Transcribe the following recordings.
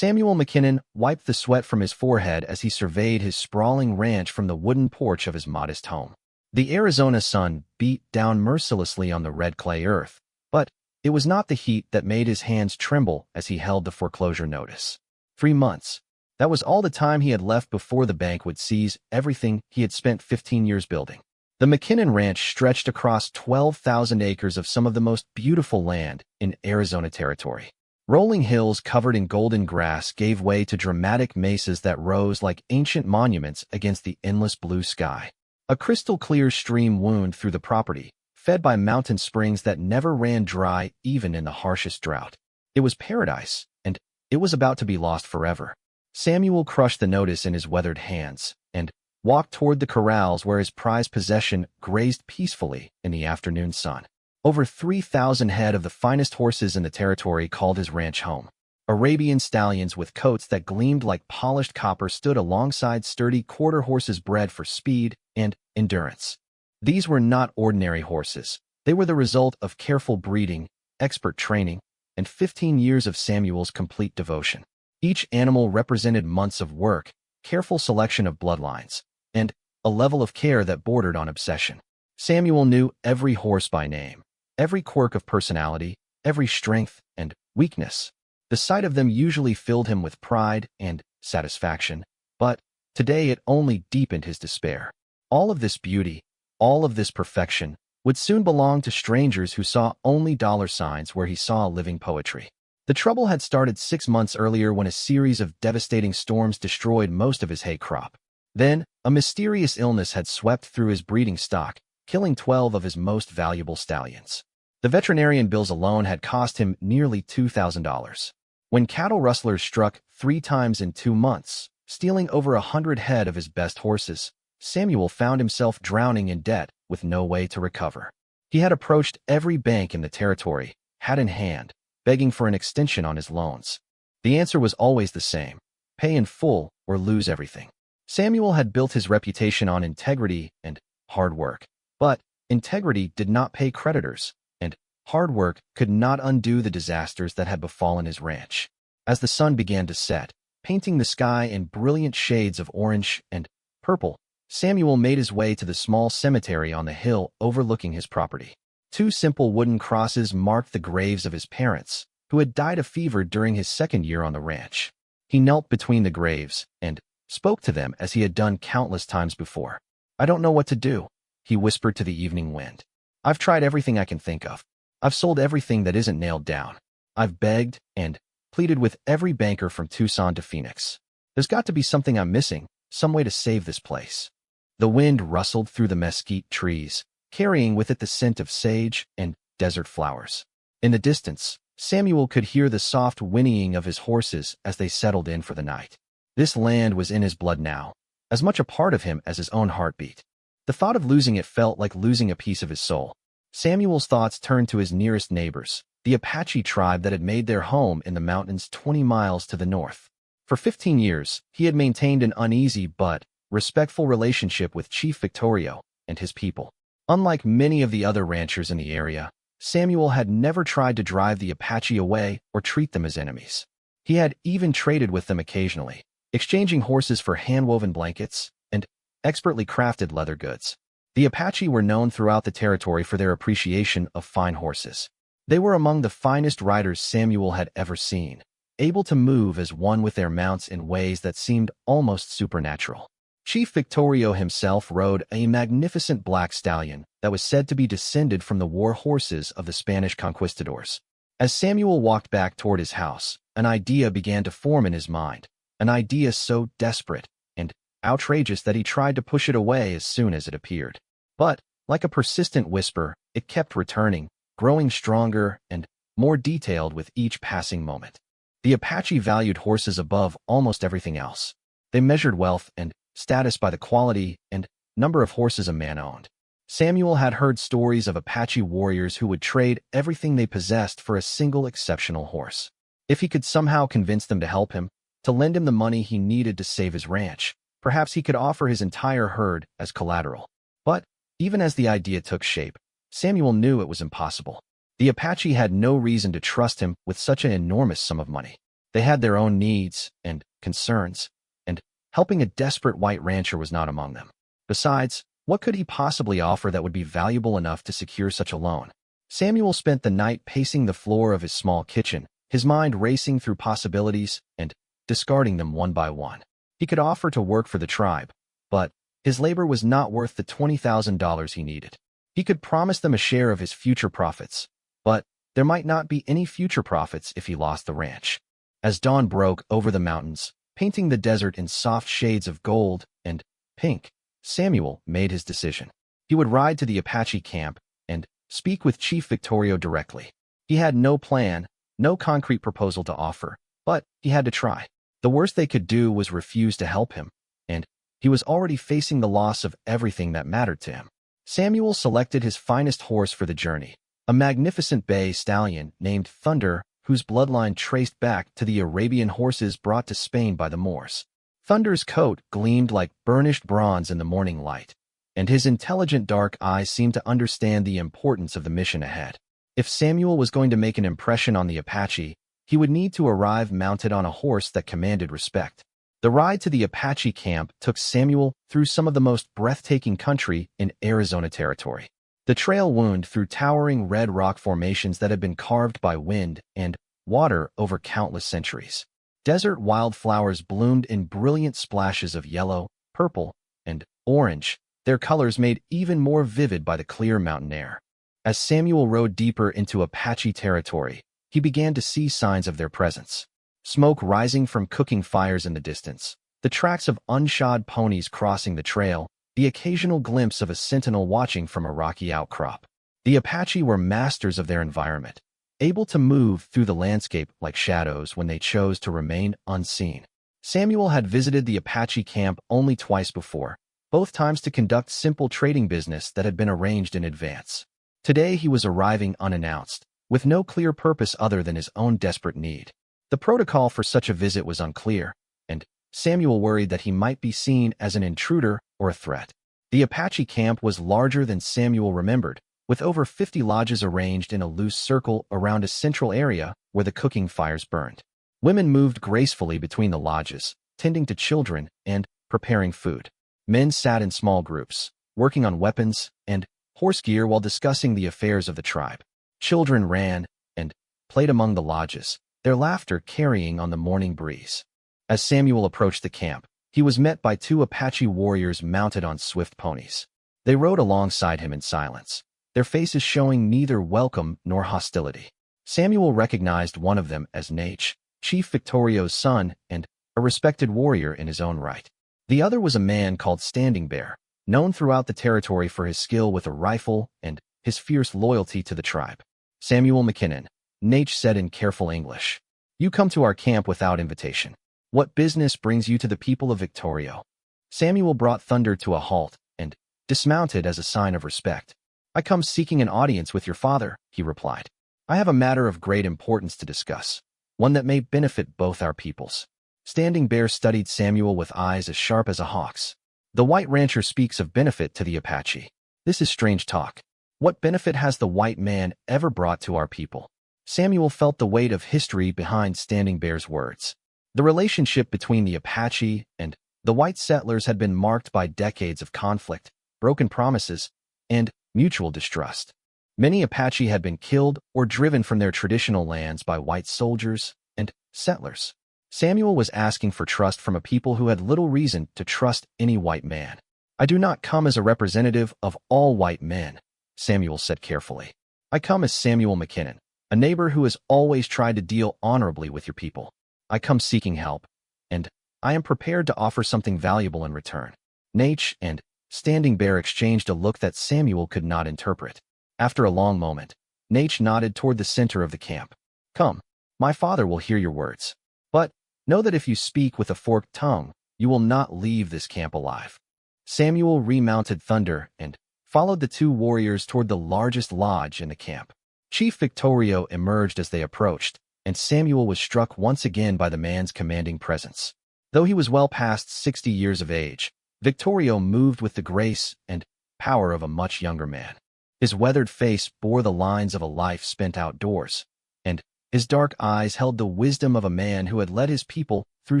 Samuel McKinnon wiped the sweat from his forehead as he surveyed his sprawling ranch from the wooden porch of his modest home. The Arizona sun beat down mercilessly on the red clay earth, but it was not the heat that made his hands tremble as he held the foreclosure notice. 3 months. That was all the time he had left before the bank would seize everything he had spent 15 years building. The McKinnon Ranch stretched across 12,000 acres of some of the most beautiful land in Arizona territory. Rolling hills covered in golden grass gave way to dramatic mesas that rose like ancient monuments against the endless blue sky. A crystal-clear stream wound through the property, fed by mountain springs that never ran dry even in the harshest drought. It was paradise, and it was about to be lost forever. Samuel crushed the notice in his weathered hands and walked toward the corrals where his prized possession grazed peacefully in the afternoon sun. Over 3,000 head of the finest horses in the territory called his ranch home. Arabian stallions with coats that gleamed like polished copper stood alongside sturdy quarter horses bred for speed and endurance. These were not ordinary horses. They were the result of careful breeding, expert training, and 15 years of Samuel's complete devotion. Each animal represented months of work, careful selection of bloodlines, and a level of care that bordered on obsession. Samuel knew every horse by name, every quirk of personality, every strength and weakness. The sight of them usually filled him with pride and satisfaction, but today it only deepened his despair. All of this beauty, all of this perfection, would soon belong to strangers who saw only dollar signs where he saw living poetry. The trouble had started 6 months earlier when a series of devastating storms destroyed most of his hay crop. Then, a mysterious illness had swept through his breeding stock, killing 12 of his most valuable stallions. The veterinarian bills alone had cost him nearly $2,000. When cattle rustlers struck 3 times in 2 months, stealing over 100 head of his best horses, Samuel found himself drowning in debt with no way to recover. He had approached every bank in the territory, hat in hand, begging for an extension on his loans. The answer was always the same: pay in full or lose everything. Samuel had built his reputation on integrity and hard work, but integrity did not pay creditors, and hard work could not undo the disasters that had befallen his ranch. As the sun began to set, painting the sky in brilliant shades of orange and purple, Samuel made his way to the small cemetery on the hill overlooking his property. 2 simple wooden crosses marked the graves of his parents, who had died of fever during his 2nd year on the ranch. He knelt between the graves and spoke to them as he had done countless times before. "I don't know what to do," he whispered to the evening wind. "I've tried everything I can think of. I've sold everything that isn't nailed down. I've begged and pleaded with every banker from Tucson to Phoenix. There's got to be something I'm missing, some way to save this place." The wind rustled through the mesquite trees, carrying with it the scent of sage and desert flowers. In the distance, Samuel could hear the soft whinnying of his horses as they settled in for the night. This land was in his blood now, as much a part of him as his own heartbeat. The thought of losing it felt like losing a piece of his soul. Samuel's thoughts turned to his nearest neighbors, the Apache tribe that had made their home in the mountains 20 miles to the north. For 15 years, he had maintained an uneasy but respectful relationship with Chief Victorio and his people. Unlike many of the other ranchers in the area, Samuel had never tried to drive the Apache away or treat them as enemies. He had even traded with them occasionally, exchanging horses for hand-woven blankets and expertly crafted leather goods. The Apache were known throughout the territory for their appreciation of fine horses. They were among the finest riders Samuel had ever seen, able to move as one with their mounts in ways that seemed almost supernatural. Chief Victorio himself rode a magnificent black stallion that was said to be descended from the war horses of the Spanish conquistadors. As Samuel walked back toward his house, an idea began to form in his mind, an idea so desperate and outrageous that he tried to push it away as soon as it appeared. But, like a persistent whisper, it kept returning, growing stronger and more detailed with each passing moment. The Apache valued horses above almost everything else. They measured wealth and status by the quality and number of horses a man owned. Samuel had heard stories of Apache warriors who would trade everything they possessed for a single exceptional horse. If he could somehow convince them to help him, to lend him the money he needed to save his ranch, perhaps he could offer his entire herd as collateral. But, even as the idea took shape, Samuel knew it was impossible. The Apache had no reason to trust him with such an enormous sum of money. They had their own needs and concerns, and helping a desperate white rancher was not among them. Besides, what could he possibly offer that would be valuable enough to secure such a loan? Samuel spent the night pacing the floor of his small kitchen, his mind racing through possibilities and discarding them one by one. He could offer to work for the tribe, but his labor was not worth the $20,000 he needed. He could promise them a share of his future profits, but there might not be any future profits if he lost the ranch. As dawn broke over the mountains, painting the desert in soft shades of gold and pink, Samuel made his decision. He would ride to the Apache camp and speak with Chief Victorio directly. He had no plan, no concrete proposal to offer, but he had to try. The worst they could do was refuse to help him, and he was already facing the loss of everything that mattered to him. Samuel selected his finest horse for the journey, a magnificent bay stallion named Thunder, whose bloodline traced back to the Arabian horses brought to Spain by the Moors. Thunder's coat gleamed like burnished bronze in the morning light, and his intelligent dark eyes seemed to understand the importance of the mission ahead. If Samuel was going to make an impression on the Apache, he would need to arrive mounted on a horse that commanded respect. The ride to the Apache camp took Samuel through some of the most breathtaking country in Arizona territory. The trail wound through towering red rock formations that had been carved by wind and water over countless centuries. Desert wildflowers bloomed in brilliant splashes of yellow, purple, and orange, their colors made even more vivid by the clear mountain air. As Samuel rode deeper into Apache territory, he began to see signs of their presence. Smoke rising from cooking fires in the distance, the tracks of unshod ponies crossing the trail, the occasional glimpse of a sentinel watching from a rocky outcrop. The Apache were masters of their environment, able to move through the landscape like shadows when they chose to remain unseen. Samuel had visited the Apache camp only twice before, both times to conduct simple trading business that had been arranged in advance. Today he was arriving unannounced, with no clear purpose other than his own desperate need. The protocol for such a visit was unclear, and Samuel worried that he might be seen as an intruder or a threat. The Apache camp was larger than Samuel remembered, with over 50 lodges arranged in a loose circle around a central area where the cooking fires burned. Women moved gracefully between the lodges, tending to children and preparing food. Men sat in small groups, working on weapons and horse gear while discussing the affairs of the tribe. Children ran and played among the lodges, their laughter carrying on the morning breeze. As Samuel approached the camp, he was met by two Apache warriors mounted on swift ponies. They rode alongside him in silence, their faces showing neither welcome nor hostility. Samuel recognized one of them as Nate, Chief Victorio's son and a respected warrior in his own right. The other was a man called Standing Bear, known throughout the territory for his skill with a rifle and his fierce loyalty to the tribe. Samuel McKinnon, Nate said in careful English. You come to our camp without invitation. What business brings you to the people of Victorio? Samuel brought Thunder to a halt and dismounted as a sign of respect. I come seeking an audience with your father, he replied. I have a matter of great importance to discuss, one that may benefit both our peoples. Standing Bear studied Samuel with eyes as sharp as a hawk's. The white rancher speaks of benefit to the Apache. This is strange talk. What benefit has the white man ever brought to our people? Samuel felt the weight of history behind Standing Bear's words. The relationship between the Apache and the white settlers had been marked by decades of conflict, broken promises, and mutual distrust. Many Apache had been killed or driven from their traditional lands by white soldiers and settlers. Samuel was asking for trust from a people who had little reason to trust any white man. I do not come as a representative of all white men, Samuel said carefully. I come as Samuel McKinnon, a neighbor who has always tried to deal honorably with your people. I come seeking help, and I am prepared to offer something valuable in return. Nate and Standing Bear exchanged a look that Samuel could not interpret. After a long moment, Nate nodded toward the center of the camp. Come, my father will hear your words. But know that if you speak with a forked tongue, you will not leave this camp alive. Samuel remounted Thunder and followed the two warriors toward the largest lodge in the camp. Chief Victorio emerged as they approached, and Samuel was struck once again by the man's commanding presence. Though he was well past 60 years of age, Victorio moved with the grace and power of a much younger man. His weathered face bore the lines of a life spent outdoors, and His dark eyes held the wisdom of a man who had led his people through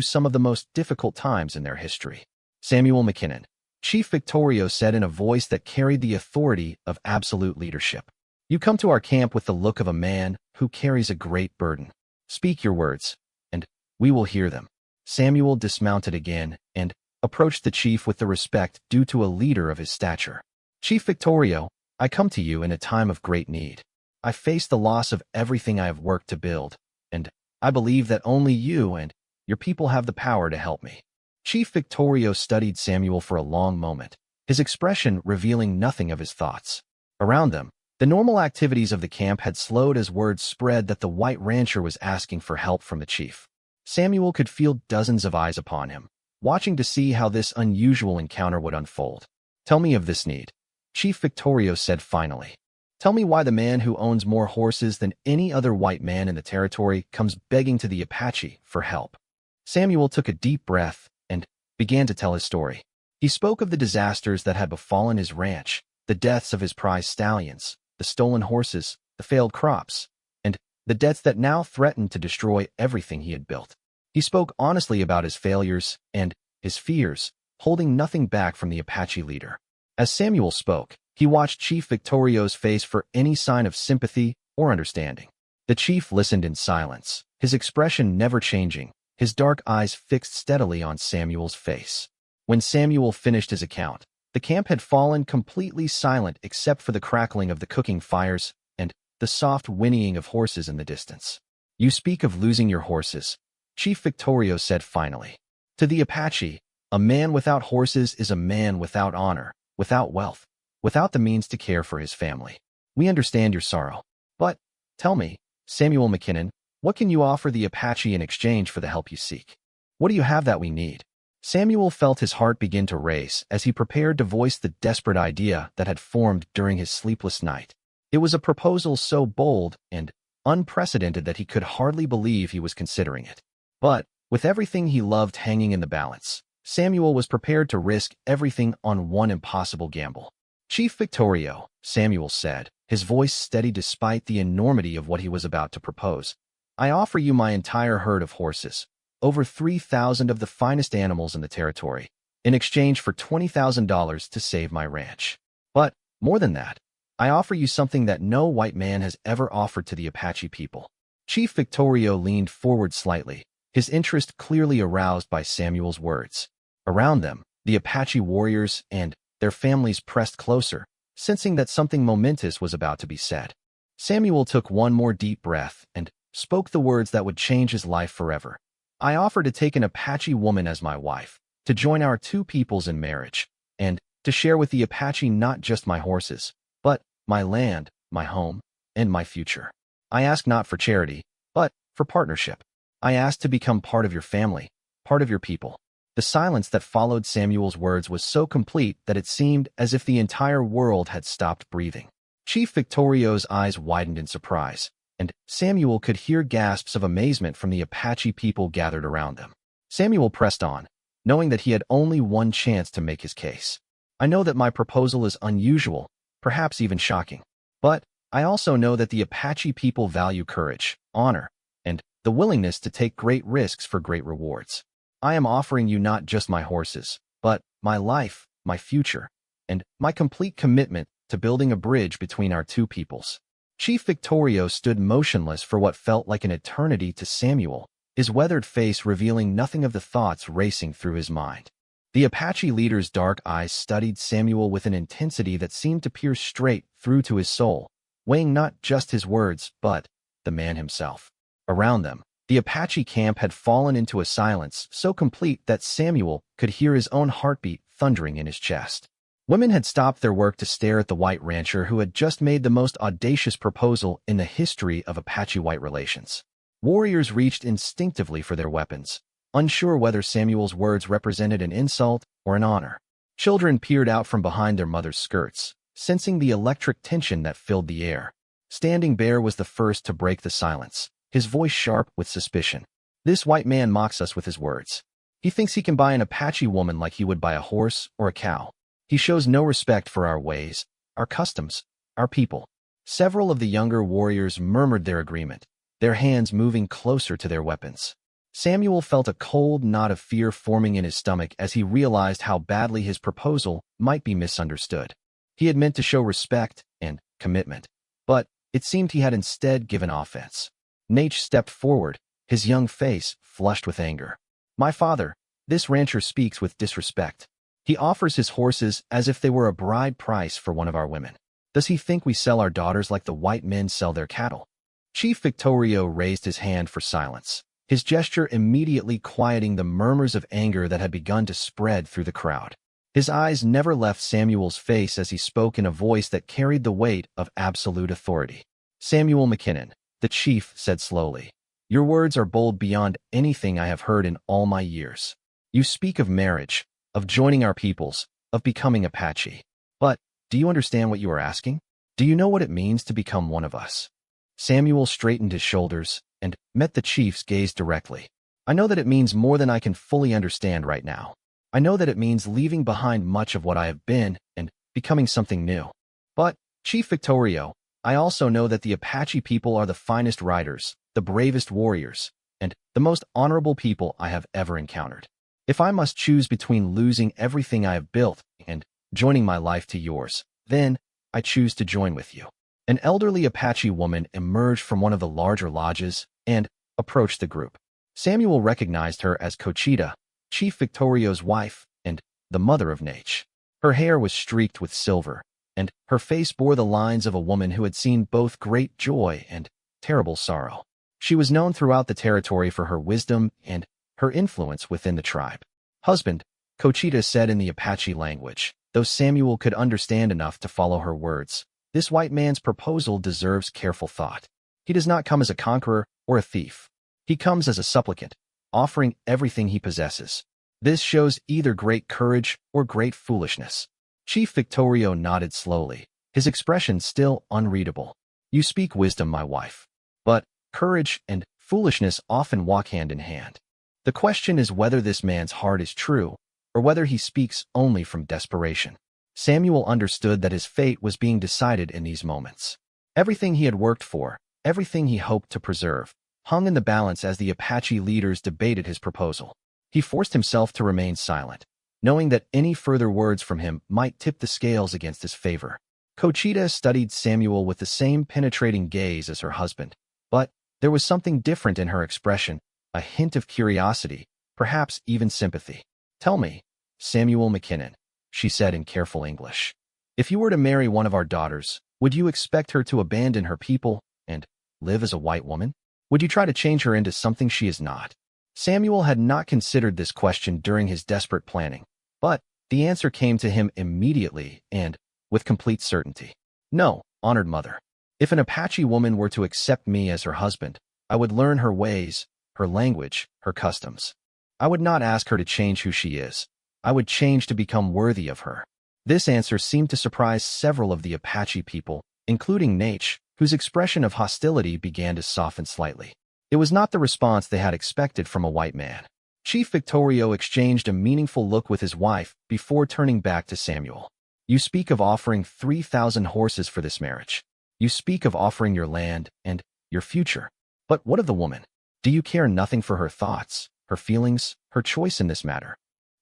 some of the most difficult times in their history. Samuel McKinnon, Chief Victorio said in a voice that carried the authority of absolute leadership. You come to our camp with the look of a man who carries a great burden. Speak your words, and we will hear them. Samuel dismounted again and approached the chief with the respect due to a leader of his stature. Chief Victorio, I come to you in a time of great need. I face the loss of everything I have worked to build, and I believe that only you and your people have the power to help me. Chief Victorio studied Samuel for a long moment, his expression revealing nothing of his thoughts. Around them, the normal activities of the camp had slowed as word spread that the white rancher was asking for help from the chief. Samuel could feel dozens of eyes upon him, watching to see how this unusual encounter would unfold. Tell me of this need, Chief Victorio said finally. Tell me why the man who owns more horses than any other white man in the territory comes begging to the Apache for help. Samuel took a deep breath and began to tell his story. He spoke of the disasters that had befallen his ranch, the deaths of his prized stallions, the stolen horses, the failed crops, and the debts that now threatened to destroy everything he had built. He spoke honestly about his failures and his fears, holding nothing back from the Apache leader. As Samuel spoke, he watched Chief Victorio's face for any sign of sympathy or understanding. The chief listened in silence, his expression never changing, his dark eyes fixed steadily on Samuel's face. When Samuel finished his account, the camp had fallen completely silent except for the crackling of the cooking fires and the soft whinnying of horses in the distance. You speak of losing your horses, Chief Victorio said finally. To the Apache, a man without horses is a man without honor, without wealth, without the means to care for his family. We understand your sorrow. But, tell me, Samuel McKinnon, what can you offer the Apache in exchange for the help you seek? What do you have that we need? Samuel felt his heart begin to race as he prepared to voice the desperate idea that had formed during his sleepless night. It was a proposal so bold and unprecedented that he could hardly believe he was considering it. But, with everything he loved hanging in the balance, Samuel was prepared to risk everything on one impossible gamble. Chief Victorio, Samuel said, his voice steady despite the enormity of what he was about to propose. I offer you my entire herd of horses, over 3,000 of the finest animals in the territory, in exchange for $20,000 to save my ranch. But, more than that, I offer you something that no white man has ever offered to the Apache people. Chief Victorio leaned forward slightly, his interest clearly aroused by Samuel's words. Around them, the Apache warriors and their families pressed closer, sensing that something momentous was about to be said. Samuel took one more deep breath and spoke the words that would change his life forever. I offer to take an Apache woman as my wife, to join our two peoples in marriage, and to share with the Apache not just my horses, but my land, my home, and my future. I ask not for charity, but for partnership. I ask to become part of your family, part of your people. The silence that followed Samuel's words was so complete that it seemed as if the entire world had stopped breathing. Chief Victorio's eyes widened in surprise, and Samuel could hear gasps of amazement from the Apache people gathered around them. Samuel pressed on, knowing that he had only one chance to make his case. I know that my proposal is unusual, perhaps even shocking, but I also know that the Apache people value courage, honor, and the willingness to take great risks for great rewards. I am offering you not just my horses, but my life, my future, and my complete commitment to building a bridge between our two peoples. Chief Victorio stood motionless for what felt like an eternity to Samuel, his weathered face revealing nothing of the thoughts racing through his mind. The Apache leader's dark eyes studied Samuel with an intensity that seemed to pierce straight through to his soul, weighing not just his words, but the man himself. Around them, the Apache camp had fallen into a silence so complete that Samuel could hear his own heartbeat thundering in his chest. Women had stopped their work to stare at the white rancher who had just made the most audacious proposal in the history of Apache-white relations. Warriors reached instinctively for their weapons, unsure whether Samuel's words represented an insult or an honor. Children peered out from behind their mothers' skirts, sensing the electric tension that filled the air. Standing Bear was the first to break the silence, his voice sharp with suspicion. This white man mocks us with his words. He thinks he can buy an Apache woman like he would buy a horse or a cow. He shows no respect for our ways, our customs, our people. Several of the younger warriors murmured their agreement, their hands moving closer to their weapons. Samuel felt a cold knot of fear forming in his stomach as he realized how badly his proposal might be misunderstood. He had meant to show respect and commitment, but it seemed he had instead given offense. Nate stepped forward, his young face flushed with anger. "My father, this rancher speaks with disrespect. He offers his horses as if they were a bride price for one of our women. Does he think we sell our daughters like the white men sell their cattle?" Chief Victorio raised his hand for silence, his gesture immediately quieting the murmurs of anger that had begun to spread through the crowd. His eyes never left Samuel's face as he spoke in a voice that carried the weight of absolute authority. "Samuel McKinnon," the chief said slowly, "your words are bold beyond anything I have heard in all my years. You speak of marriage, of joining our peoples, of becoming Apache. But do you understand what you are asking? Do you know what it means to become one of us?" Samuel straightened his shoulders and met the chief's gaze directly. "I know that it means more than I can fully understand right now. I know that it means leaving behind much of what I have been and becoming something new. But, Chief Victorio, I also know that the Apache people are the finest riders, the bravest warriors, and the most honorable people I have ever encountered. If I must choose between losing everything I have built and joining my life to yours, then I choose to join with you." An elderly Apache woman emerged from one of the larger lodges and approached the group. Samuel recognized her as Cochita, Chief Victorio's wife and the mother of Nate. Her hair was streaked with silver, and her face bore the lines of a woman who had seen both great joy and terrible sorrow. She was known throughout the territory for her wisdom and her influence within the tribe. "Husband," Cochita said in the Apache language, though Samuel could understand enough to follow her words, "this white man's proposal deserves careful thought. He does not come as a conqueror or a thief. He comes as a supplicant, offering everything he possesses. This shows either great courage or great foolishness." Chief Victorio nodded slowly, his expression still unreadable. "You speak wisdom, my wife. But courage and foolishness often walk hand in hand. The question is whether this man's heart is true, or whether he speaks only from desperation." Samuel understood that his fate was being decided in these moments. Everything he had worked for, everything he hoped to preserve, hung in the balance as the Apache leaders debated his proposal. He forced himself to remain silent, knowing that any further words from him might tip the scales against his favor. Cochita studied Samuel with the same penetrating gaze as her husband, but there was something different in her expression, a hint of curiosity, perhaps even sympathy. "Tell me, Samuel McKinnon," she said in careful English, "if you were to marry one of our daughters, would you expect her to abandon her people and live as a white woman? Would you try to change her into something she is not?" Samuel had not considered this question during his desperate planning, but the answer came to him immediately and with complete certainty. "No, honored mother. If an Apache woman were to accept me as her husband, I would learn her ways, her language, her customs. I would not ask her to change who she is. I would change to become worthy of her." This answer seemed to surprise several of the Apache people, including Nate, whose expression of hostility began to soften slightly. It was not the response they had expected from a white man. Chief Victorio exchanged a meaningful look with his wife before turning back to Samuel. "You speak of offering 3,000 horses for this marriage. You speak of offering your land and your future. But what of the woman? Do you care nothing for her thoughts, her feelings, her choice in this matter?"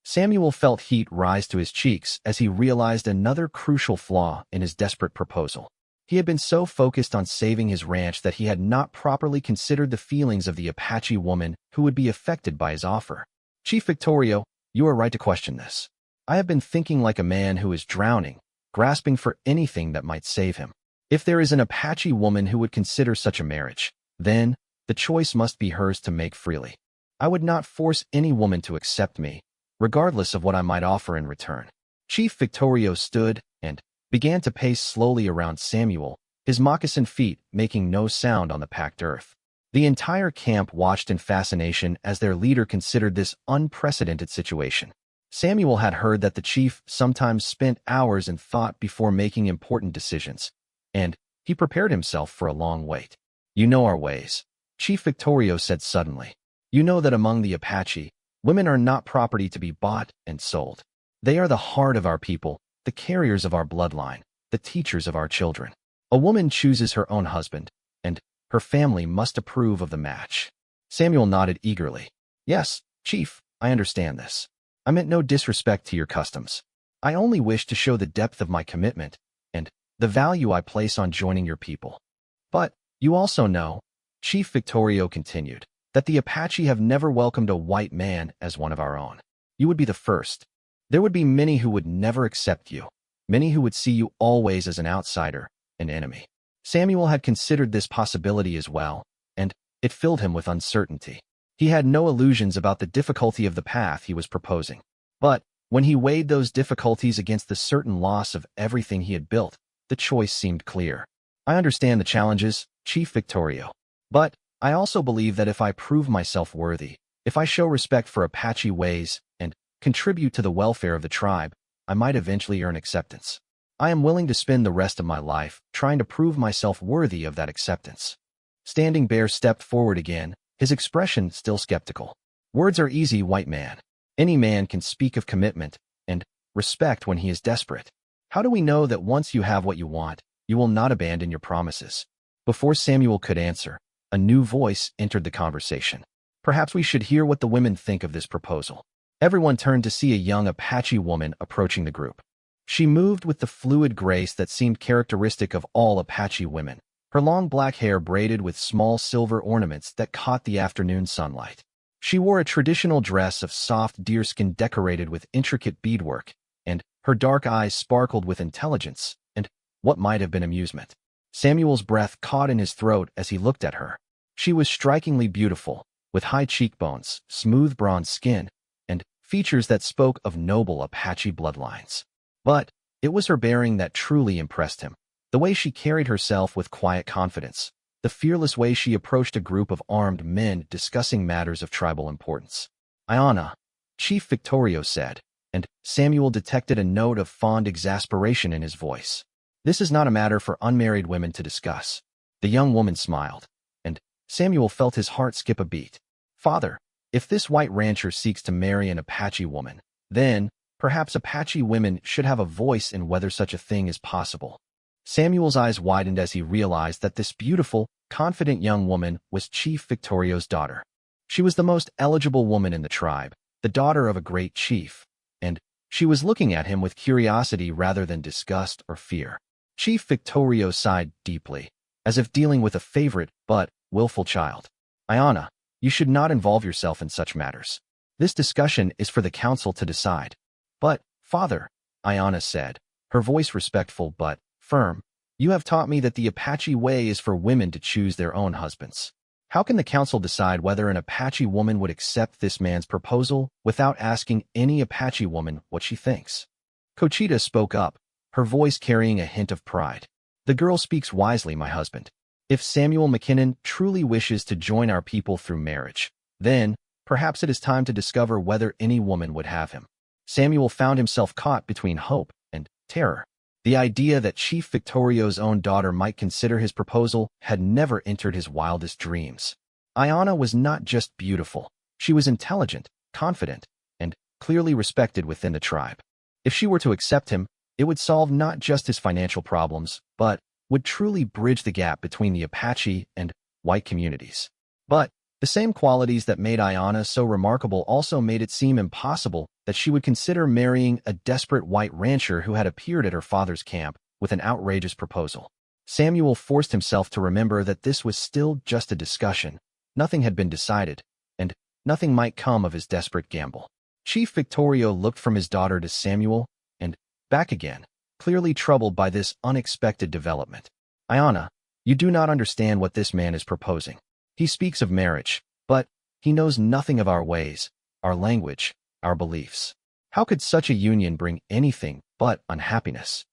Samuel felt heat rise to his cheeks as he realized another crucial flaw in his desperate proposal. He had been so focused on saving his ranch that he had not properly considered the feelings of the Apache woman who would be affected by his offer. "Chief Victorio, you are right to question this. I have been thinking like a man who is drowning, grasping for anything that might save him. If there is an Apache woman who would consider such a marriage, then the choice must be hers to make freely. I would not force any woman to accept me, regardless of what I might offer in return." Chief Victorio stood and began to pace slowly around Samuel, his moccasined feet making no sound on the packed earth. The entire camp watched in fascination as their leader considered this unprecedented situation. Samuel had heard that the chief sometimes spent hours in thought before making important decisions, and he prepared himself for a long wait. "You know our ways," Chief Victorio said suddenly. "You know that among the Apache, women are not property to be bought and sold. They are the heart of our people, the carriers of our bloodline, the teachers of our children. A woman chooses her own husband, and Her family must approve of the match. Samuel nodded eagerly. Yes, Chief, I understand this. I meant no disrespect to your customs. I only wish to show the depth of my commitment and the value I place on joining your people. But you also know, Chief Victorio continued, that the Apache have never welcomed a white man as one of our own. You would be the first. There would be many who would never accept you, many who would see you always as an outsider, an enemy. Samuel had considered this possibility as well, and it filled him with uncertainty. He had no illusions about the difficulty of the path he was proposing. But when he weighed those difficulties against the certain loss of everything he had built, the choice seemed clear. I understand the challenges, Chief Victorio. But I also believe that if I prove myself worthy, if I show respect for Apache ways and contribute to the welfare of the tribe, I might eventually earn acceptance. I am willing to spend the rest of my life trying to prove myself worthy of that acceptance. Standing Bear stepped forward again, his expression still skeptical. Words are easy, white man. Any man can speak of commitment and respect when he is desperate. How do we know that once you have what you want, you will not abandon your promises? Before Samuel could answer, a new voice entered the conversation. Perhaps we should hear what the women think of this proposal. Everyone turned to see a young Apache woman approaching the group. She moved with the fluid grace that seemed characteristic of all Apache women, her long black hair braided with small silver ornaments that caught the afternoon sunlight. She wore a traditional dress of soft deerskin decorated with intricate beadwork, and her dark eyes sparkled with intelligence and what might have been amusement. Samuel's breath caught in his throat as he looked at her. She was strikingly beautiful, with high cheekbones, smooth bronze skin, and features that spoke of noble Apache bloodlines. But it was her bearing that truly impressed him. The way she carried herself with quiet confidence, the fearless way she approached a group of armed men discussing matters of tribal importance. Ayana, Chief Victorio said, and Samuel detected a note of fond exasperation in his voice. This is not a matter for unmarried women to discuss. The young woman smiled, and Samuel felt his heart skip a beat. Father, if this white rancher seeks to marry an Apache woman, then perhaps Apache women should have a voice in whether such a thing is possible. Samuel's eyes widened as he realized that this beautiful, confident young woman was Chief Victorio's daughter. She was the most eligible woman in the tribe, the daughter of a great chief, and she was looking at him with curiosity rather than disgust or fear. Chief Victorio sighed deeply, as if dealing with a favorite but willful child. Ayana, you should not involve yourself in such matters. This discussion is for the council to decide. But, Father, Ayana said, her voice respectful but firm, you have taught me that the Apache way is for women to choose their own husbands. How can the council decide whether an Apache woman would accept this man's proposal without asking any Apache woman what she thinks? Cochita spoke up, her voice carrying a hint of pride. The girl speaks wisely, my husband. If Samuel McKinnon truly wishes to join our people through marriage, then perhaps it is time to discover whether any woman would have him. Samuel found himself caught between hope and terror. The idea that Chief Victorio's own daughter might consider his proposal had never entered his wildest dreams. Ayana was not just beautiful. She was intelligent, confident, and clearly respected within the tribe. If she were to accept him, it would solve not just his financial problems, but would truly bridge the gap between the Apache and white communities. But the same qualities that made Ayana so remarkable also made it seem impossible that she would consider marrying a desperate white rancher who had appeared at her father's camp with an outrageous proposal. Samuel forced himself to remember that this was still just a discussion. Nothing had been decided, and nothing might come of his desperate gamble. Chief Victorio looked from his daughter to Samuel and back again, clearly troubled by this unexpected development. Ayana, you do not understand what this man is proposing. He speaks of marriage, but he knows nothing of our ways, our language, our beliefs. How could such a union bring anything but unhappiness?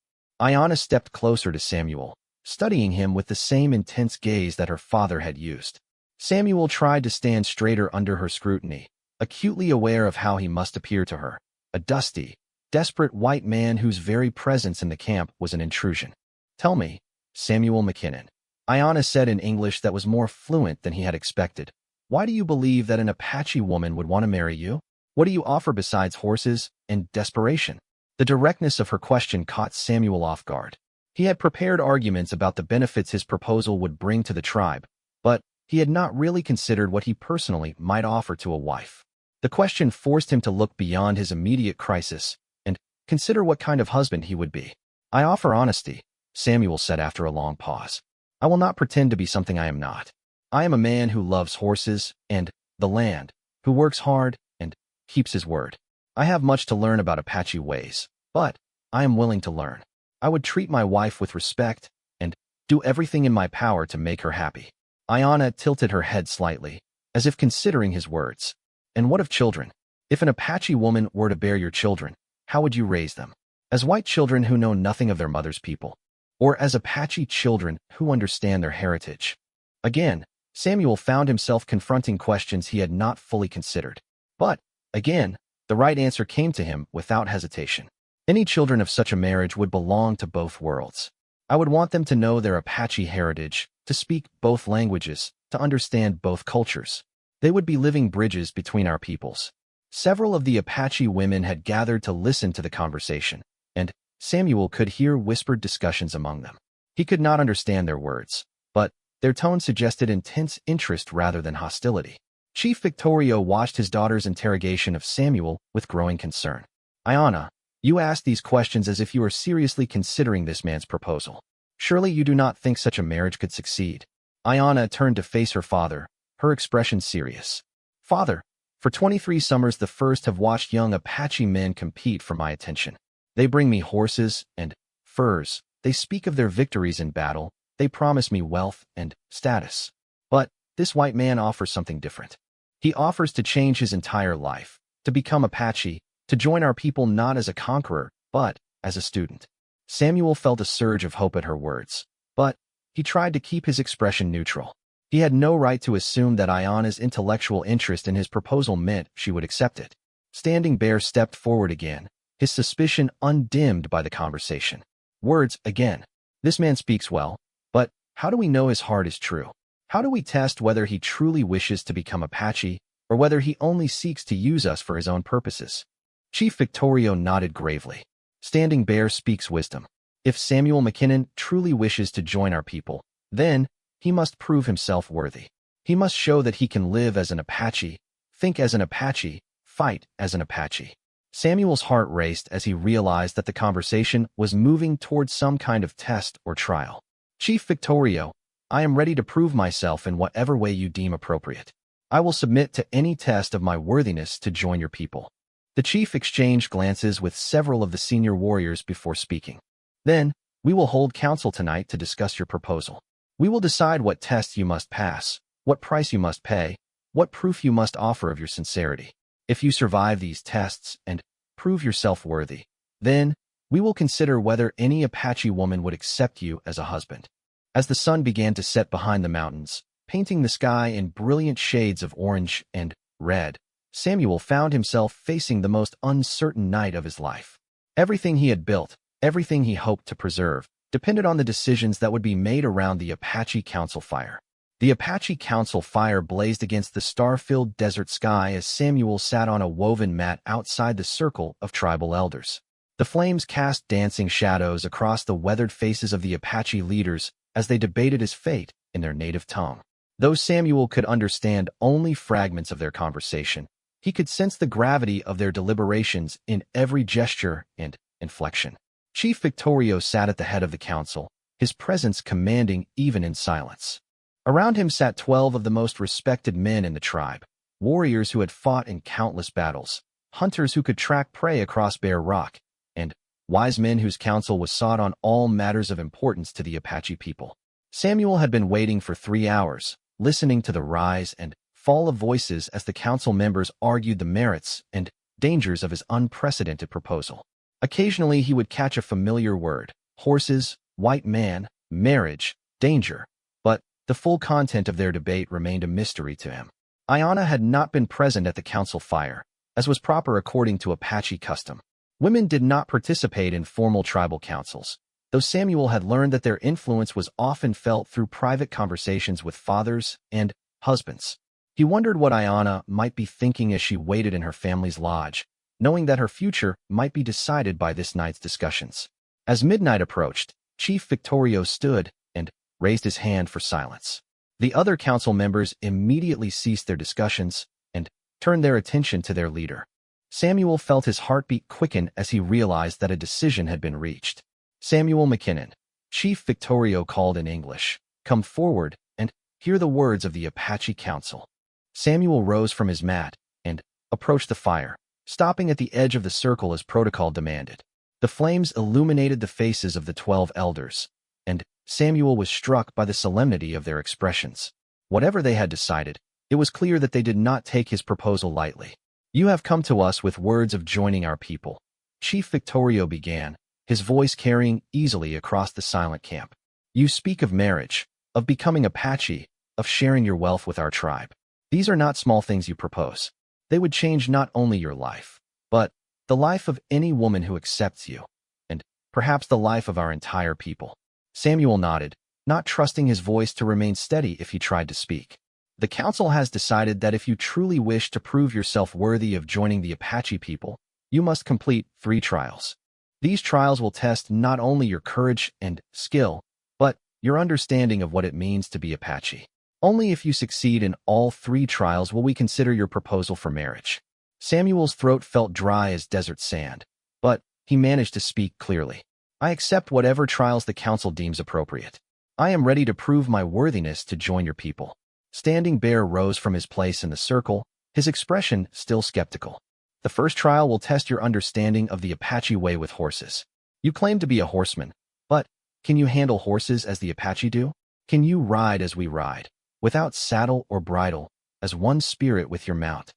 Ayana stepped closer to Samuel, studying him with the same intense gaze that her father had used. Samuel tried to stand straighter under her scrutiny, acutely aware of how he must appear to her, a dusty, desperate white man whose very presence in the camp was an intrusion. Tell me, Samuel McKinnon, Ayana said in English that was more fluent than he had expected, why do you believe that an Apache woman would want to marry you? What do you offer besides horses and desperation? The directness of her question caught Samuel off guard. He had prepared arguments about the benefits his proposal would bring to the tribe, but he had not really considered what he personally might offer to a wife. The question forced him to look beyond his immediate crisis and consider what kind of husband he would be. "I offer honesty," Samuel said after a long pause. "I will not pretend to be something I am not. I am a man who loves horses and the land, who works hard and keeps his word. I have much to learn about Apache ways, but I am willing to learn. I would treat my wife with respect and do everything in my power to make her happy." Ayanna tilted her head slightly, as if considering his words. "And what of children? If an Apache woman were to bear your children, how would you raise them? As white children who know nothing of their mother's people? Or as Apache children who understand their heritage?" Again, Samuel found himself confronting questions he had not fully considered. But, again, the right answer came to him without hesitation. "Any children of such a marriage would belong to both worlds. I would want them to know their Apache heritage, to speak both languages, to understand both cultures. They would be living bridges between our peoples." Several of the Apache women had gathered to listen to the conversation, and Samuel could hear whispered discussions among them. He could not understand their words, but their tone suggested intense interest rather than hostility. Chief Victorio watched his daughter's interrogation of Samuel with growing concern. "Ayanna, you ask these questions as if you are seriously considering this man's proposal. Surely you do not think such a marriage could succeed." Ayanna turned to face her father, her expression serious. "Father, for 23 summers the first have watched young Apache men compete for my attention. They bring me horses and furs. They speak of their victories in battle. They promise me wealth and status. But this white man offers something different. He offers to change his entire life, to become Apache, to join our people not as a conqueror, but as a student." Samuel felt a surge of hope at her words, but he tried to keep his expression neutral. He had no right to assume that Ayanna's intellectual interest in his proposal meant she would accept it. Standing Bear stepped forward again, his suspicion undimmed by the conversation. "Words, again. This man speaks well, but how do we know his heart is true? How do we test whether he truly wishes to become Apache, or whether he only seeks to use us for his own purposes?" Chief Victorio nodded gravely. "Standing Bear speaks wisdom. If Samuel McKinnon truly wishes to join our people, then he must prove himself worthy. He must show that he can live as an Apache, think as an Apache, fight as an Apache." Samuel's heart raced as he realized that the conversation was moving towards some kind of test or trial. "Chief Victorio, I am ready to prove myself in whatever way you deem appropriate. I will submit to any test of my worthiness to join your people." The chief exchanged glances with several of the senior warriors before speaking. "Then, we will hold council tonight to discuss your proposal. We will decide what tests you must pass, what price you must pay, what proof you must offer of your sincerity. If you survive these tests and prove yourself worthy, then we will consider whether any Apache woman would accept you as a husband." As the sun began to set behind the mountains, painting the sky in brilliant shades of orange and red, Samuel found himself facing the most uncertain night of his life. Everything he had built, everything he hoped to preserve, depended on the decisions that would be made around the Apache Council fire. The Apache Council fire blazed against the star-filled desert sky as Samuel sat on a woven mat outside the circle of tribal elders. The flames cast dancing shadows across the weathered faces of the Apache leaders as they debated his fate in their native tongue. Though Samuel could understand only fragments of their conversation, he could sense the gravity of their deliberations in every gesture and inflection. Chief Victorio sat at the head of the council, his presence commanding even in silence. Around him sat 12 of the most respected men in the tribe, warriors who had fought in countless battles, hunters who could track prey across bare rock, and wise men whose counsel was sought on all matters of importance to the Apache people. Samuel had been waiting for 3 hours, listening to the rise and fall of voices as the council members argued the merits and dangers of his unprecedented proposal. Occasionally he would catch a familiar word: horses, white man, marriage, danger, but the full content of their debate remained a mystery to him. Ayanna had not been present at the council fire, as was proper according to Apache custom. Women did not participate in formal tribal councils, though Samuel had learned that their influence was often felt through private conversations with fathers and husbands. He wondered what Ayanna might be thinking as she waited in her family's lodge, knowing that her future might be decided by this night's discussions. As midnight approached, Chief Victorio stood and raised his hand for silence. The other council members immediately ceased their discussions and turned their attention to their leader. Samuel felt his heartbeat quicken as he realized that a decision had been reached. "Samuel McKinnon," Chief Victorio called in English, "come forward and hear the words of the Apache Council." Samuel rose from his mat and approached the fire, stopping at the edge of the circle as protocol demanded. The flames illuminated the faces of the 12 elders, and Samuel was struck by the solemnity of their expressions. Whatever they had decided, it was clear that they did not take his proposal lightly. "You have come to us with words of joining our people," Chief Victorio began, his voice carrying easily across the silent camp. "You speak of marriage, of becoming Apache, of sharing your wealth with our tribe. These are not small things you propose. They would change not only your life, but the life of any woman who accepts you, and perhaps the life of our entire people." Samuel nodded, not trusting his voice to remain steady if he tried to speak. "The council has decided that if you truly wish to prove yourself worthy of joining the Apache people, you must complete 3 trials. These trials will test not only your courage and skill, but your understanding of what it means to be Apache. Only if you succeed in all 3 trials will we consider your proposal for marriage." Samuel's throat felt dry as desert sand, but he managed to speak clearly. "I accept whatever trials the council deems appropriate. I am ready to prove my worthiness to join your people." Standing Bear rose from his place in the circle, his expression still skeptical. "The first trial will test your understanding of the Apache way with horses. You claim to be a horseman, but can you handle horses as the Apache do? Can you ride as we ride, without saddle or bridle, as one spirit with your mount?"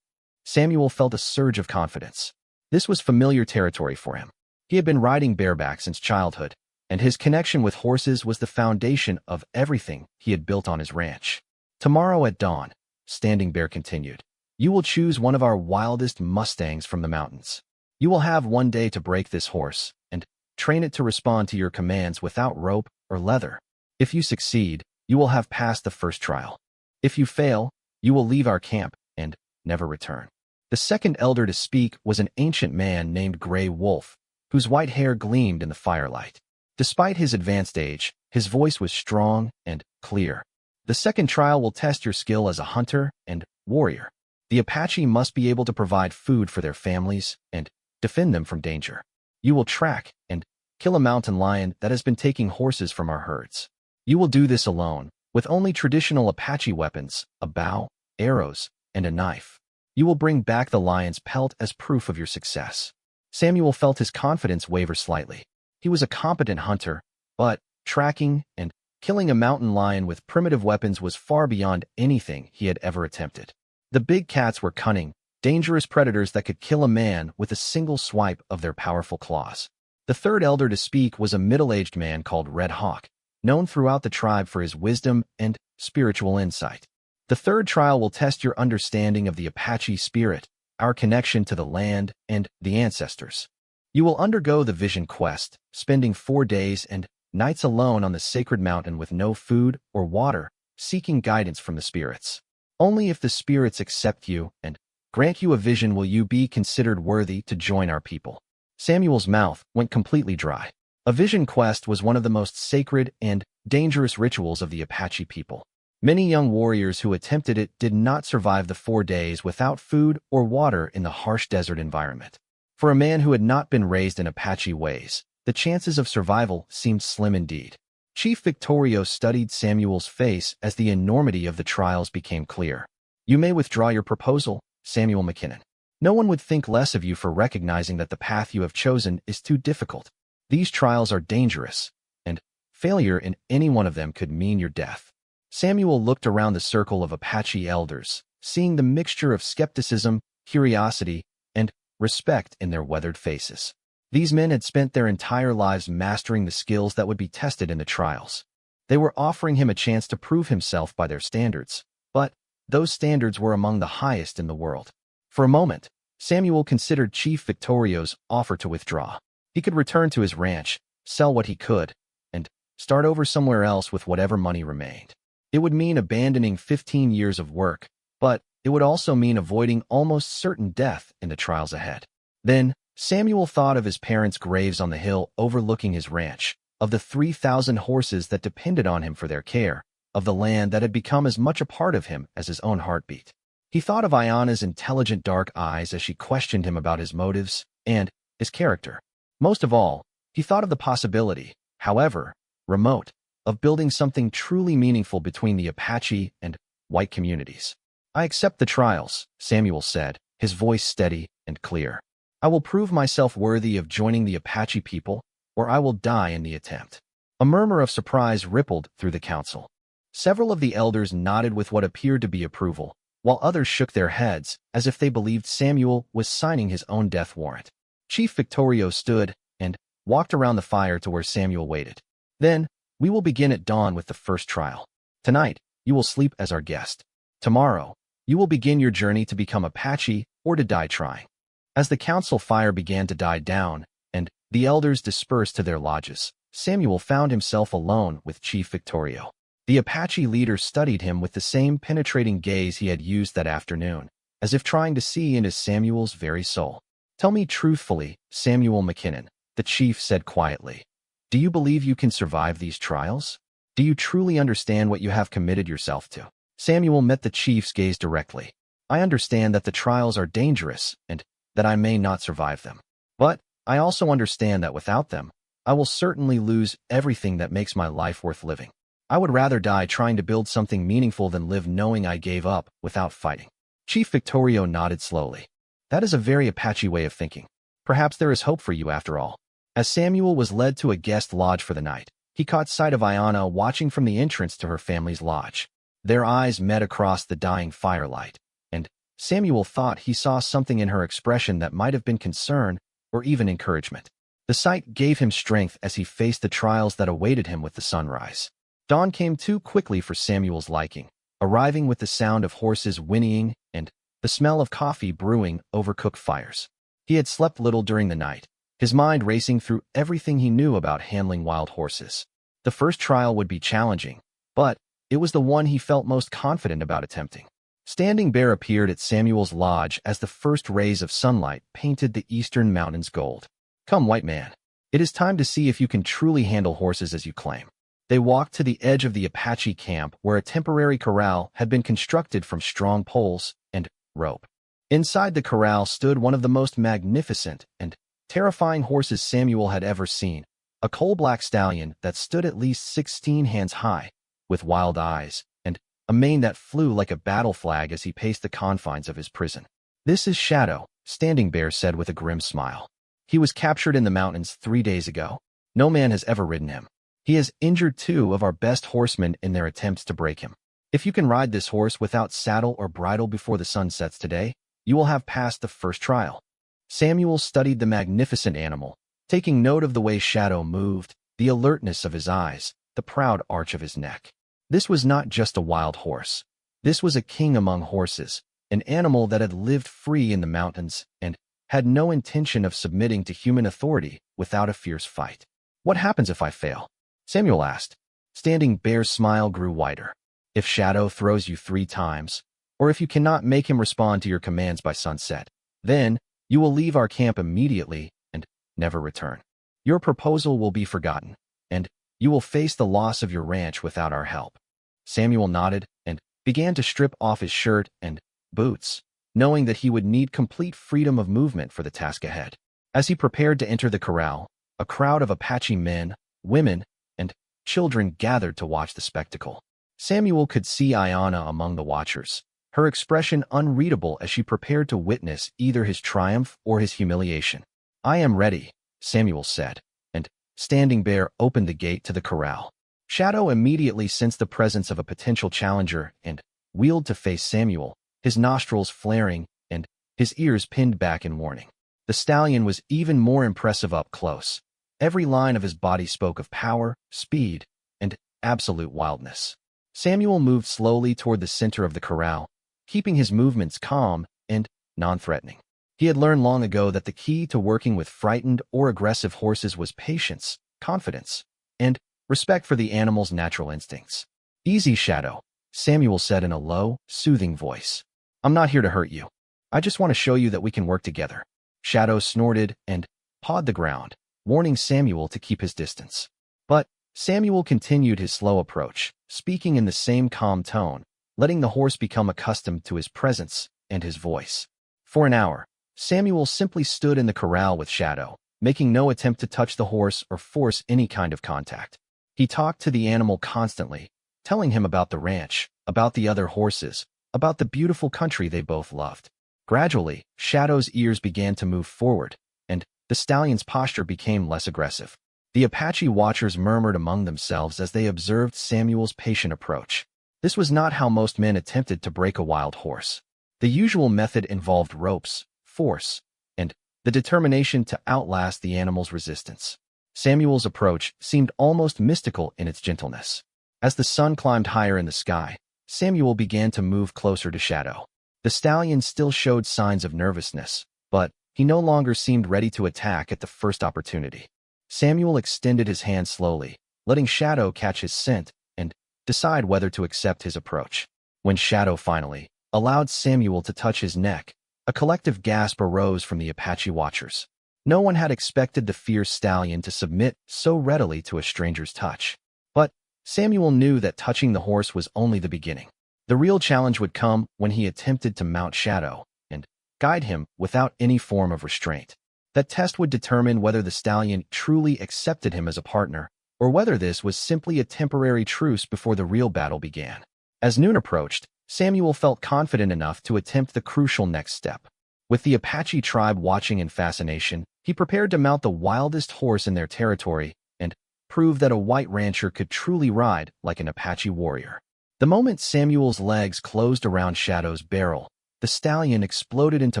Samuel felt a surge of confidence. This was familiar territory for him. He had been riding bareback since childhood, and his connection with horses was the foundation of everything he had built on his ranch. "Tomorrow at dawn," Standing Bear continued, "you will choose one of our wildest mustangs from the mountains. You will have 1 day to break this horse and train it to respond to your commands without rope or leather. If you succeed, you will have passed the first trial. If you fail, you will leave our camp and never return." The second elder to speak was an ancient man named Gray Wolf, whose white hair gleamed in the firelight. Despite his advanced age, his voice was strong and clear. "The second trial will test your skill as a hunter and warrior. The Apache must be able to provide food for their families and defend them from danger. You will track and kill a mountain lion that has been taking horses from our herds. You will do this alone, with only traditional Apache weapons, a bow, arrows, and a knife. You will bring back the lion's pelt as proof of your success." Samuel felt his confidence waver slightly. He was a competent hunter, but tracking and killing a mountain lion with primitive weapons was far beyond anything he had ever attempted. The big cats were cunning, dangerous predators that could kill a man with a single swipe of their powerful claws. The third elder to speak was a middle-aged man called Red Hawk, known throughout the tribe for his wisdom and spiritual insight. "The third trial will test your understanding of the Apache spirit, our connection to the land and the ancestors. You will undergo the vision quest, spending 4 days and nights alone on the sacred mountain with no food or water, seeking guidance from the spirits. Only if the spirits accept you and grant you a vision will you be considered worthy to join our people." Samuel's mouth went completely dry. A vision quest was one of the most sacred and dangerous rituals of the Apache people. Many young warriors who attempted it did not survive the 4 days without food or water in the harsh desert environment. For a man who had not been raised in Apache ways, the chances of survival seemed slim indeed. Chief Victorio studied Samuel's face as the enormity of the trials became clear. "You may withdraw your proposal, Samuel McKinnon. No one would think less of you for recognizing that the path you have chosen is too difficult. These trials are dangerous, and failure in any one of them could mean your death." Samuel looked around the circle of Apache elders, seeing the mixture of skepticism, curiosity, and respect in their weathered faces. These men had spent their entire lives mastering the skills that would be tested in the trials. They were offering him a chance to prove himself by their standards, but those standards were among the highest in the world. For a moment, Samuel considered Chief Victorio's offer to withdraw. He could return to his ranch, sell what he could, and start over somewhere else with whatever money remained. It would mean abandoning 15 years of work, but it would also mean avoiding almost certain death in the trials ahead. Then, Samuel thought of his parents' graves on the hill overlooking his ranch, of the 3,000 horses that depended on him for their care, of the land that had become as much a part of him as his own heartbeat. He thought of Ayana's intelligent dark eyes as she questioned him about his motives and his character. Most of all, he thought of the possibility, however remote, of building something truly meaningful between the Apache and white communities. "I accept the trials," Samuel said, his voice steady and clear. "I will prove myself worthy of joining the Apache people, or I will die in the attempt." A murmur of surprise rippled through the council. Several of the elders nodded with what appeared to be approval, while others shook their heads as if they believed Samuel was signing his own death warrant. Chief Victorio stood and walked around the fire to where Samuel waited. "Then, we will begin at dawn with the first trial. Tonight, you will sleep as our guest. Tomorrow, you will begin your journey to become Apache or to die trying." As the council fire began to die down and the elders dispersed to their lodges, Samuel found himself alone with Chief Victorio. The Apache leader studied him with the same penetrating gaze he had used that afternoon, as if trying to see into Samuel's very soul. "Tell me truthfully, Samuel McKinnon," the chief said quietly. "Do you believe you can survive these trials? Do you truly understand what you have committed yourself to?" Samuel met the chief's gaze directly. "I understand that the trials are dangerous and that I may not survive them. But I also understand that without them, I will certainly lose everything that makes my life worth living. I would rather die trying to build something meaningful than live knowing I gave up without fighting." Chief Victorio nodded slowly. "That is a very Apache way of thinking. Perhaps there is hope for you after all." As Samuel was led to a guest lodge for the night, he caught sight of Ayana watching from the entrance to her family's lodge. Their eyes met across the dying firelight, and Samuel thought he saw something in her expression that might have been concern or even encouragement. The sight gave him strength as he faced the trials that awaited him with the sunrise. Dawn came too quickly for Samuel's liking, arriving with the sound of horses whinnying and the smell of coffee brewing over cooked fires. He had slept little during the night, his mind racing through everything he knew about handling wild horses. The first trial would be challenging, but it was the one he felt most confident about attempting. Standing Bear appeared at Samuel's lodge as the first rays of sunlight painted the eastern mountains gold. "Come, white man. It is time to see if you can truly handle horses as you claim." They walked to the edge of the Apache camp where a temporary corral had been constructed from strong poles and rope. Inside the corral stood one of the most magnificent and terrifying horses Samuel had ever seen, a coal-black stallion that stood at least 16 hands high, with wild eyes and a mane that flew like a battle flag as he paced the confines of his prison. "This is Shadow," Standing Bear said with a grim smile. "He was captured in the mountains 3 days ago. No man has ever ridden him. He has injured 2 of our best horsemen in their attempts to break him. If you can ride this horse without saddle or bridle before the sun sets today, you will have passed the first trial." Samuel studied the magnificent animal, taking note of the way Shadow moved, the alertness of his eyes, the proud arch of his neck. This was not just a wild horse. This was a king among horses, an animal that had lived free in the mountains and had no intention of submitting to human authority without a fierce fight. "What happens if I fail?" Samuel asked. Standing Bear's smile grew wider. "If Shadow throws you 3 times, or if you cannot make him respond to your commands by sunset, then you will leave our camp immediately and never return. Your proposal will be forgotten, and you will face the loss of your ranch without our help." Samuel nodded and began to strip off his shirt and boots, knowing that he would need complete freedom of movement for the task ahead. As he prepared to enter the corral, a crowd of Apache men, women, and children gathered to watch the spectacle. Samuel could see Ayana among the watchers, her expression unreadable as she prepared to witness either his triumph or his humiliation. "I am ready," Samuel said, and Standing Bear opened the gate to the corral. Shadow immediately sensed the presence of a potential challenger and wheeled to face Samuel, his nostrils flaring and his ears pinned back in warning. The stallion was even more impressive up close. Every line of his body spoke of power, speed, and absolute wildness. Samuel moved slowly toward the center of the corral, keeping his movements calm and non-threatening. He had learned long ago that the key to working with frightened or aggressive horses was patience, confidence, and respect for the animal's natural instincts. "Easy, Shadow," Samuel said in a low, soothing voice. "I'm not here to hurt you. I just want to show you that we can work together." Shadow snorted and pawed the ground, warning Samuel to keep his distance. But Samuel continued his slow approach, speaking in the same calm tone, letting the horse become accustomed to his presence and his voice. For an hour, Samuel simply stood in the corral with Shadow, making no attempt to touch the horse or force any kind of contact. He talked to the animal constantly, telling him about the ranch, about the other horses, about the beautiful country they both loved. Gradually, Shadow's ears began to move forward, and the stallion's posture became less aggressive. The Apache watchers murmured among themselves as they observed Samuel's patient approach. This was not how most men attempted to break a wild horse. The usual method involved ropes, force, and the determination to outlast the animal's resistance. Samuel's approach seemed almost mystical in its gentleness. As the sun climbed higher in the sky, Samuel began to move closer to Shadow. The stallion still showed signs of nervousness, but he no longer seemed ready to attack at the first opportunity. Samuel extended his hand slowly, letting Shadow catch his scent and decide whether to accept his approach. When Shadow finally allowed Samuel to touch his neck, a collective gasp arose from the Apache watchers. No one had expected the fierce stallion to submit so readily to a stranger's touch. But Samuel knew that touching the horse was only the beginning. The real challenge would come when he attempted to mount Shadow and guide him without any form of restraint. That test would determine whether the stallion truly accepted him as a partner, or whether this was simply a temporary truce before the real battle began. As noon approached, Samuel felt confident enough to attempt the crucial next step. With the Apache tribe watching in fascination, he prepared to mount the wildest horse in their territory and prove that a white rancher could truly ride like an Apache warrior. The moment Samuel's legs closed around Shadow's barrel, the stallion exploded into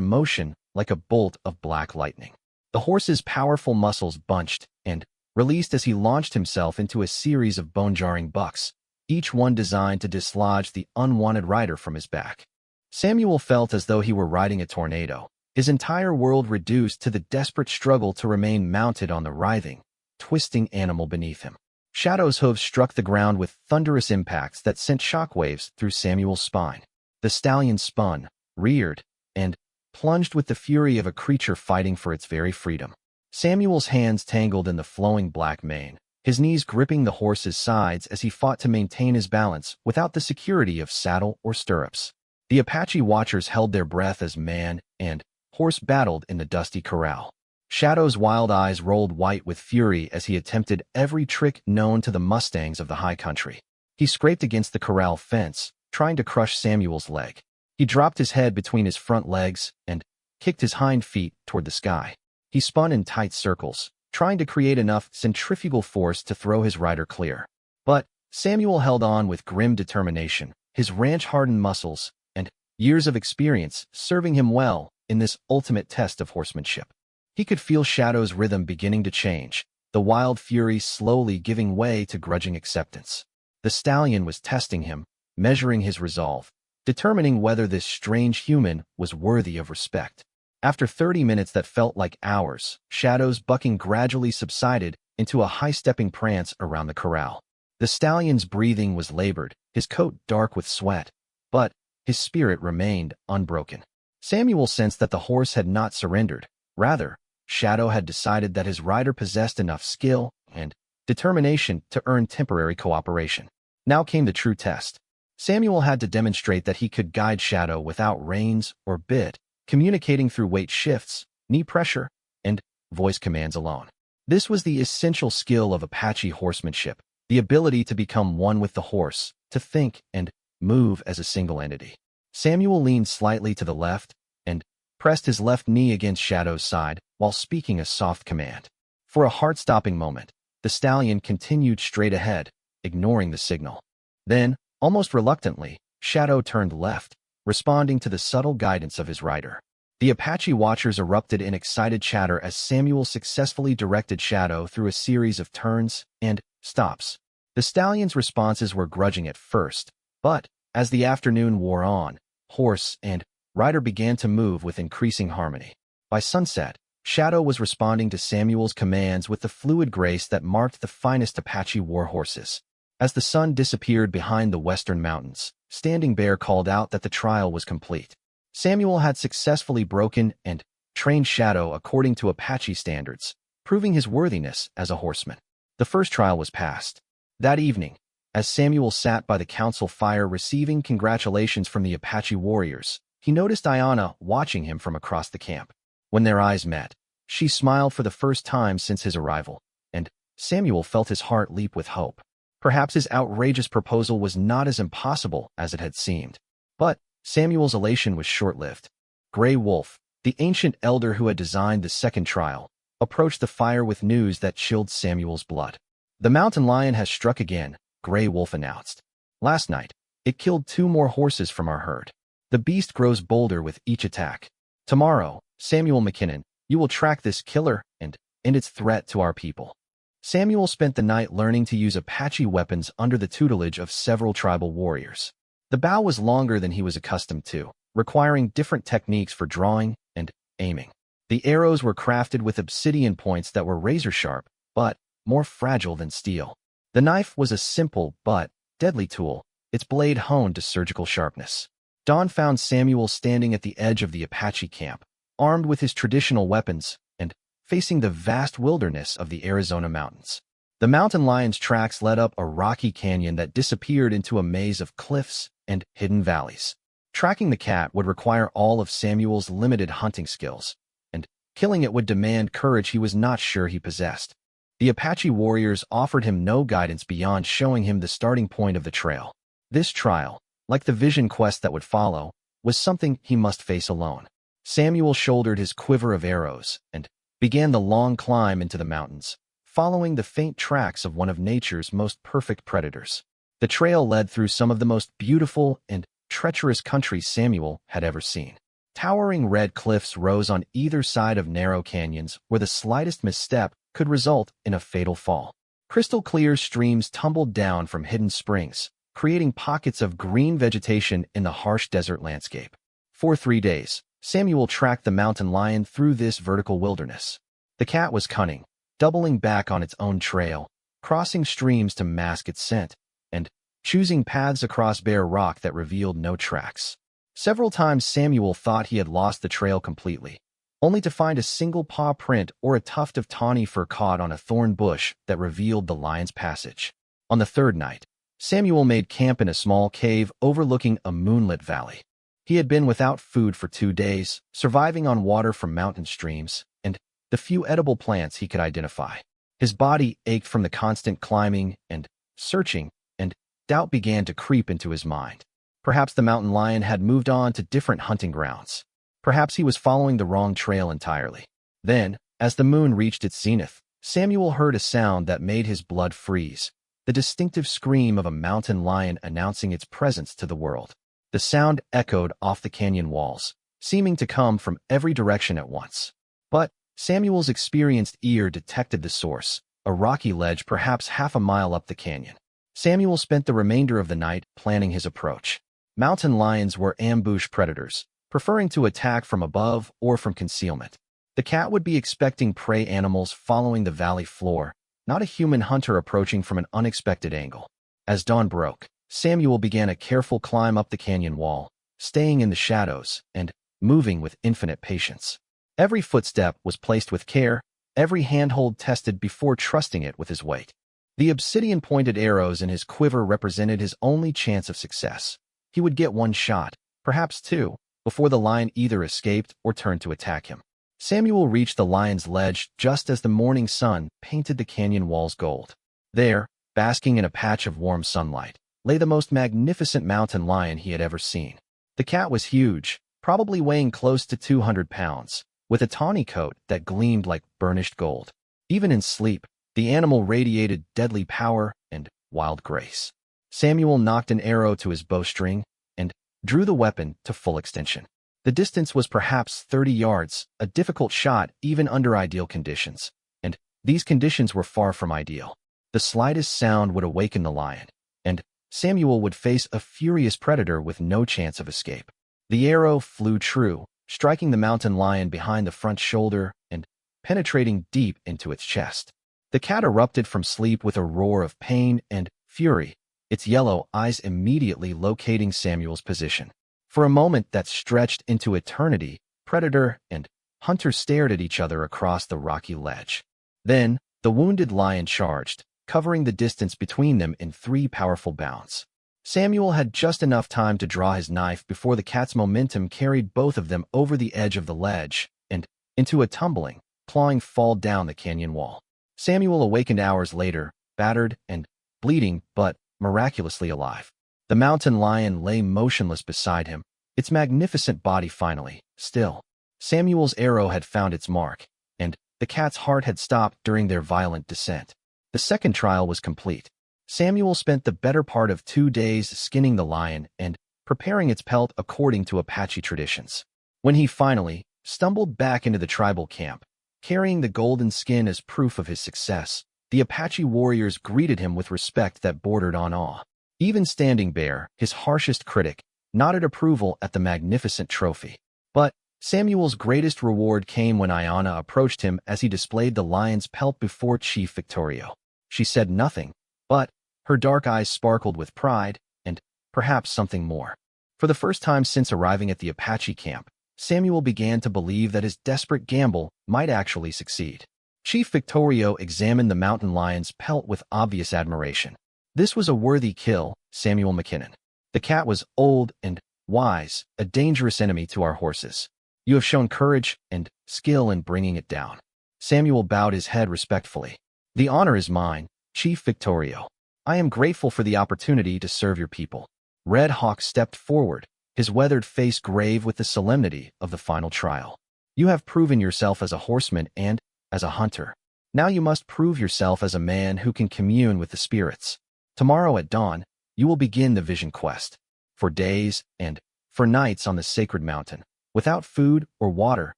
motion like a bolt of black lightning. The horse's powerful muscles bunched and released as he launched himself into a series of bone-jarring bucks, each one designed to dislodge the unwanted rider from his back. Samuel felt as though he were riding a tornado, his entire world reduced to the desperate struggle to remain mounted on the writhing, twisting animal beneath him. Shadow's hooves struck the ground with thunderous impacts that sent shockwaves through Samuel's spine. The stallion spun, reared, and plunged with the fury of a creature fighting for its very freedom. Samuel's hands tangled in the flowing black mane, his knees gripping the horse's sides as he fought to maintain his balance without the security of saddle or stirrups. The Apache watchers held their breath as man and horse battled in the dusty corral. Shadow's wild eyes rolled white with fury as he attempted every trick known to the Mustangs of the high country. He scraped against the corral fence, trying to crush Samuel's leg. He dropped his head between his front legs and kicked his hind feet toward the sky. He spun in tight circles, trying to create enough centrifugal force to throw his rider clear. But Samuel held on with grim determination, his ranch-hardened muscles and years of experience serving him well in this ultimate test of horsemanship. He could feel Shadow's rhythm beginning to change, the wild fury slowly giving way to grudging acceptance. The stallion was testing him, measuring his resolve, determining whether this strange human was worthy of respect. After 30 minutes that felt like hours, Shadow's bucking gradually subsided into a high-stepping prance around the corral. The stallion's breathing was labored, his coat dark with sweat, but his spirit remained unbroken. Samuel sensed that the horse had not surrendered. Rather, Shadow had decided that his rider possessed enough skill and determination to earn temporary cooperation. Now came the true test. Samuel had to demonstrate that he could guide Shadow without reins or bit, communicating through weight shifts, knee pressure, and voice commands alone. This was the essential skill of Apache horsemanship, the ability to become one with the horse, to think and move as a single entity. Samuel leaned slightly to the left and pressed his left knee against Shadow's side while speaking a soft command. For a heart-stopping moment, the stallion continued straight ahead, ignoring the signal. Then, almost reluctantly, Shadow turned left, responding to the subtle guidance of his rider. The Apache watchers erupted in excited chatter as Samuel successfully directed Shadow through a series of turns and stops. The stallion's responses were grudging at first, but as the afternoon wore on, horse and rider began to move with increasing harmony. By sunset, Shadow was responding to Samuel's commands with the fluid grace that marked the finest Apache war horses. As the sun disappeared behind the western mountains, Standing Bear called out that the trial was complete. Samuel had successfully broken and trained Shadow according to Apache standards, proving his worthiness as a horseman. The first trial was passed, That evening, as Samuel sat by the council fire receiving congratulations from the Apache warriors, he noticed Ayanna watching him from across the camp. When their eyes met, she smiled for the first time since his arrival, and Samuel felt his heart leap with hope. Perhaps his outrageous proposal was not as impossible as it had seemed. But Samuel's elation was short-lived. Grey Wolf, the ancient elder who had designed the second trial, approached the fire with news that chilled Samuel's blood. "The mountain lion has struck again," Grey Wolf announced. "Last night, it killed 2 more horses from our herd. The beast grows bolder with each attack. Tomorrow, Samuel McKinnon, you will track this killer and end its threat to our people." Samuel spent the night learning to use Apache weapons under the tutelage of several tribal warriors. The bow was longer than he was accustomed to, requiring different techniques for drawing and aiming. The arrows were crafted with obsidian points that were razor-sharp, but more fragile than steel. The knife was a simple but deadly tool, its blade honed to surgical sharpness. Dawn found Samuel standing at the edge of the Apache camp, armed with his traditional weapons and facing the vast wilderness of the Arizona mountains. The mountain lion's tracks led up a rocky canyon that disappeared into a maze of cliffs and hidden valleys. Tracking the cat would require all of Samuel's limited hunting skills, and killing it would demand courage he was not sure he possessed. The Apache warriors offered him no guidance beyond showing him the starting point of the trail. This trial, like the vision quest that would follow, was something he must face alone. Samuel shouldered his quiver of arrows and began the long climb into the mountains, following the faint tracks of one of nature's most perfect predators. The trail led through some of the most beautiful and treacherous country Samuel had ever seen. Towering red cliffs rose on either side of narrow canyons where the slightest misstep could result in a fatal fall. Crystal clear streams tumbled down from hidden springs, creating pockets of green vegetation in the harsh desert landscape. For 3 days, Samuel tracked the mountain lion through this vertical wilderness. The cat was cunning, doubling back on its own trail, crossing streams to mask its scent, and choosing paths across bare rock that revealed no tracks. Several times Samuel thought he had lost the trail completely, only to find a single paw print or a tuft of tawny fur caught on a thorn bush that revealed the lion's passage. On the 3rd night, Samuel made camp in a small cave overlooking a moonlit valley. He had been without food for 2 days, surviving on water from mountain streams and the few edible plants he could identify. His body ached from the constant climbing and searching, and doubt began to creep into his mind. Perhaps the mountain lion had moved on to different hunting grounds. Perhaps he was following the wrong trail entirely. Then, as the moon reached its zenith, Samuel heard a sound that made his blood freeze, the distinctive scream of a mountain lion announcing its presence to the world. The sound echoed off the canyon walls, seeming to come from every direction at once. But Samuel's experienced ear detected the source, a rocky ledge perhaps half a mile up the canyon. Samuel spent the remainder of the night planning his approach. Mountain lions were ambush predators, preferring to attack from above or from concealment. The cat would be expecting prey animals following the valley floor, not a human hunter approaching from an unexpected angle. As dawn broke, Samuel began a careful climb up the canyon wall, staying in the shadows and moving with infinite patience. Every footstep was placed with care, every handhold tested before trusting it with his weight. The obsidian-pointed arrows in his quiver represented his only chance of success. He would get 1 shot, perhaps 2, before the lion either escaped or turned to attack him. Samuel reached the lion's ledge just as the morning sun painted the canyon walls gold. There, basking in a patch of warm sunlight, lay the most magnificent mountain lion he had ever seen. The cat was huge, probably weighing close to 200 pounds, with a tawny coat that gleamed like burnished gold. Even in sleep, the animal radiated deadly power and wild grace. Samuel knocked an arrow to his bowstring and drew the weapon to full extension. The distance was perhaps 30 yards, a difficult shot even under ideal conditions, and these conditions were far from ideal. The slightest sound would awaken the lion, and Samuel would face a furious predator with no chance of escape. The arrow flew true, striking the mountain lion behind the front shoulder and penetrating deep into its chest. The cat erupted from sleep with a roar of pain and fury, its yellow eyes immediately locating Samuel's position. For a moment that stretched into eternity, predator and hunter stared at each other across the rocky ledge. Then, the wounded lion charged, covering the distance between them in 3 powerful bounds. Samuel had just enough time to draw his knife before the cat's momentum carried both of them over the edge of the ledge and into a tumbling, clawing fall down the canyon wall. Samuel awakened hours later, battered and bleeding, but miraculously alive. The mountain lion lay motionless beside him, its magnificent body finally still. Samuel's arrow had found its mark, and the cat's heart had stopped during their violent descent. The second trial was complete. Samuel spent the better part of 2 days skinning the lion and preparing its pelt according to Apache traditions. When he finally stumbled back into the tribal camp, carrying the golden skin as proof of his success, the Apache warriors greeted him with respect that bordered on awe. Even Standing Bear, his harshest critic, nodded approval at the magnificent trophy. But Samuel's greatest reward came when Ayanna approached him as he displayed the lion's pelt before Chief Victorio. She said nothing, but her dark eyes sparkled with pride and perhaps something more. For the first time since arriving at the Apache camp, Samuel began to believe that his desperate gamble might actually succeed. Chief Victorio examined the mountain lion's pelt with obvious admiration. This was a worthy kill, Samuel McKinnon. The cat was old and wise, a dangerous enemy to our horses. You have shown courage and skill in bringing it down. Samuel bowed his head respectfully. The honor is mine, Chief Victorio. I am grateful for the opportunity to serve your people. Red Hawk stepped forward, his weathered face grave with the solemnity of the final trial. You have proven yourself as a horseman and as a hunter. Now you must prove yourself as a man who can commune with the spirits. Tomorrow at dawn, you will begin the vision quest. For days and for nights on the sacred mountain, without food or water,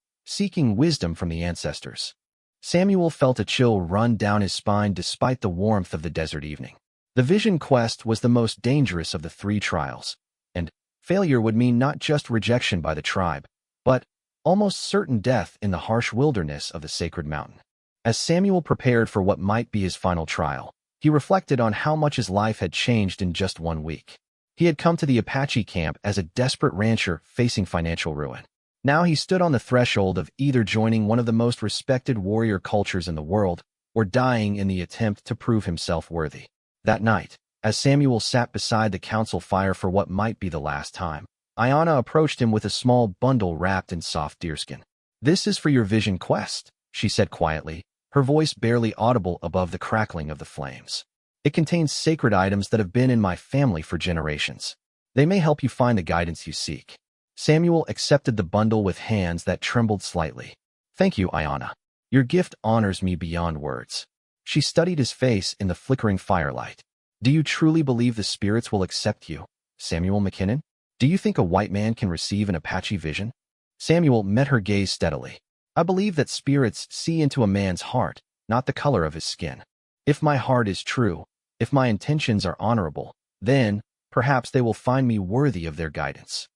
seeking wisdom from the ancestors. Samuel felt a chill run down his spine despite the warmth of the desert evening. The vision quest was the most dangerous of the 3 trials, and failure would mean not just rejection by the tribe, but almost certain death in the harsh wilderness of the sacred mountain. As Samuel prepared for what might be his final trial, he reflected on how much his life had changed in just 1 week. He had come to the Apache camp as a desperate rancher facing financial ruin. Now he stood on the threshold of either joining one of the most respected warrior cultures in the world or dying in the attempt to prove himself worthy. That night, as Samuel sat beside the council fire for what might be the last time, Ayanna approached him with a small bundle wrapped in soft deerskin. "This is for your vision quest," she said quietly, her voice barely audible above the crackling of the flames. "It contains sacred items that have been in my family for generations. They may help you find the guidance you seek." Samuel accepted the bundle with hands that trembled slightly. "Thank you, Ayanna. Your gift honors me beyond words." She studied his face in the flickering firelight. "Do you truly believe the spirits will accept you, Samuel McKinnon? Do you think a white man can receive an Apache vision?" Samuel met her gaze steadily. "I believe that spirits see into a man's heart, not the color of his skin. If my heart is true, if my intentions are honorable, then perhaps they will find me worthy of their guidance."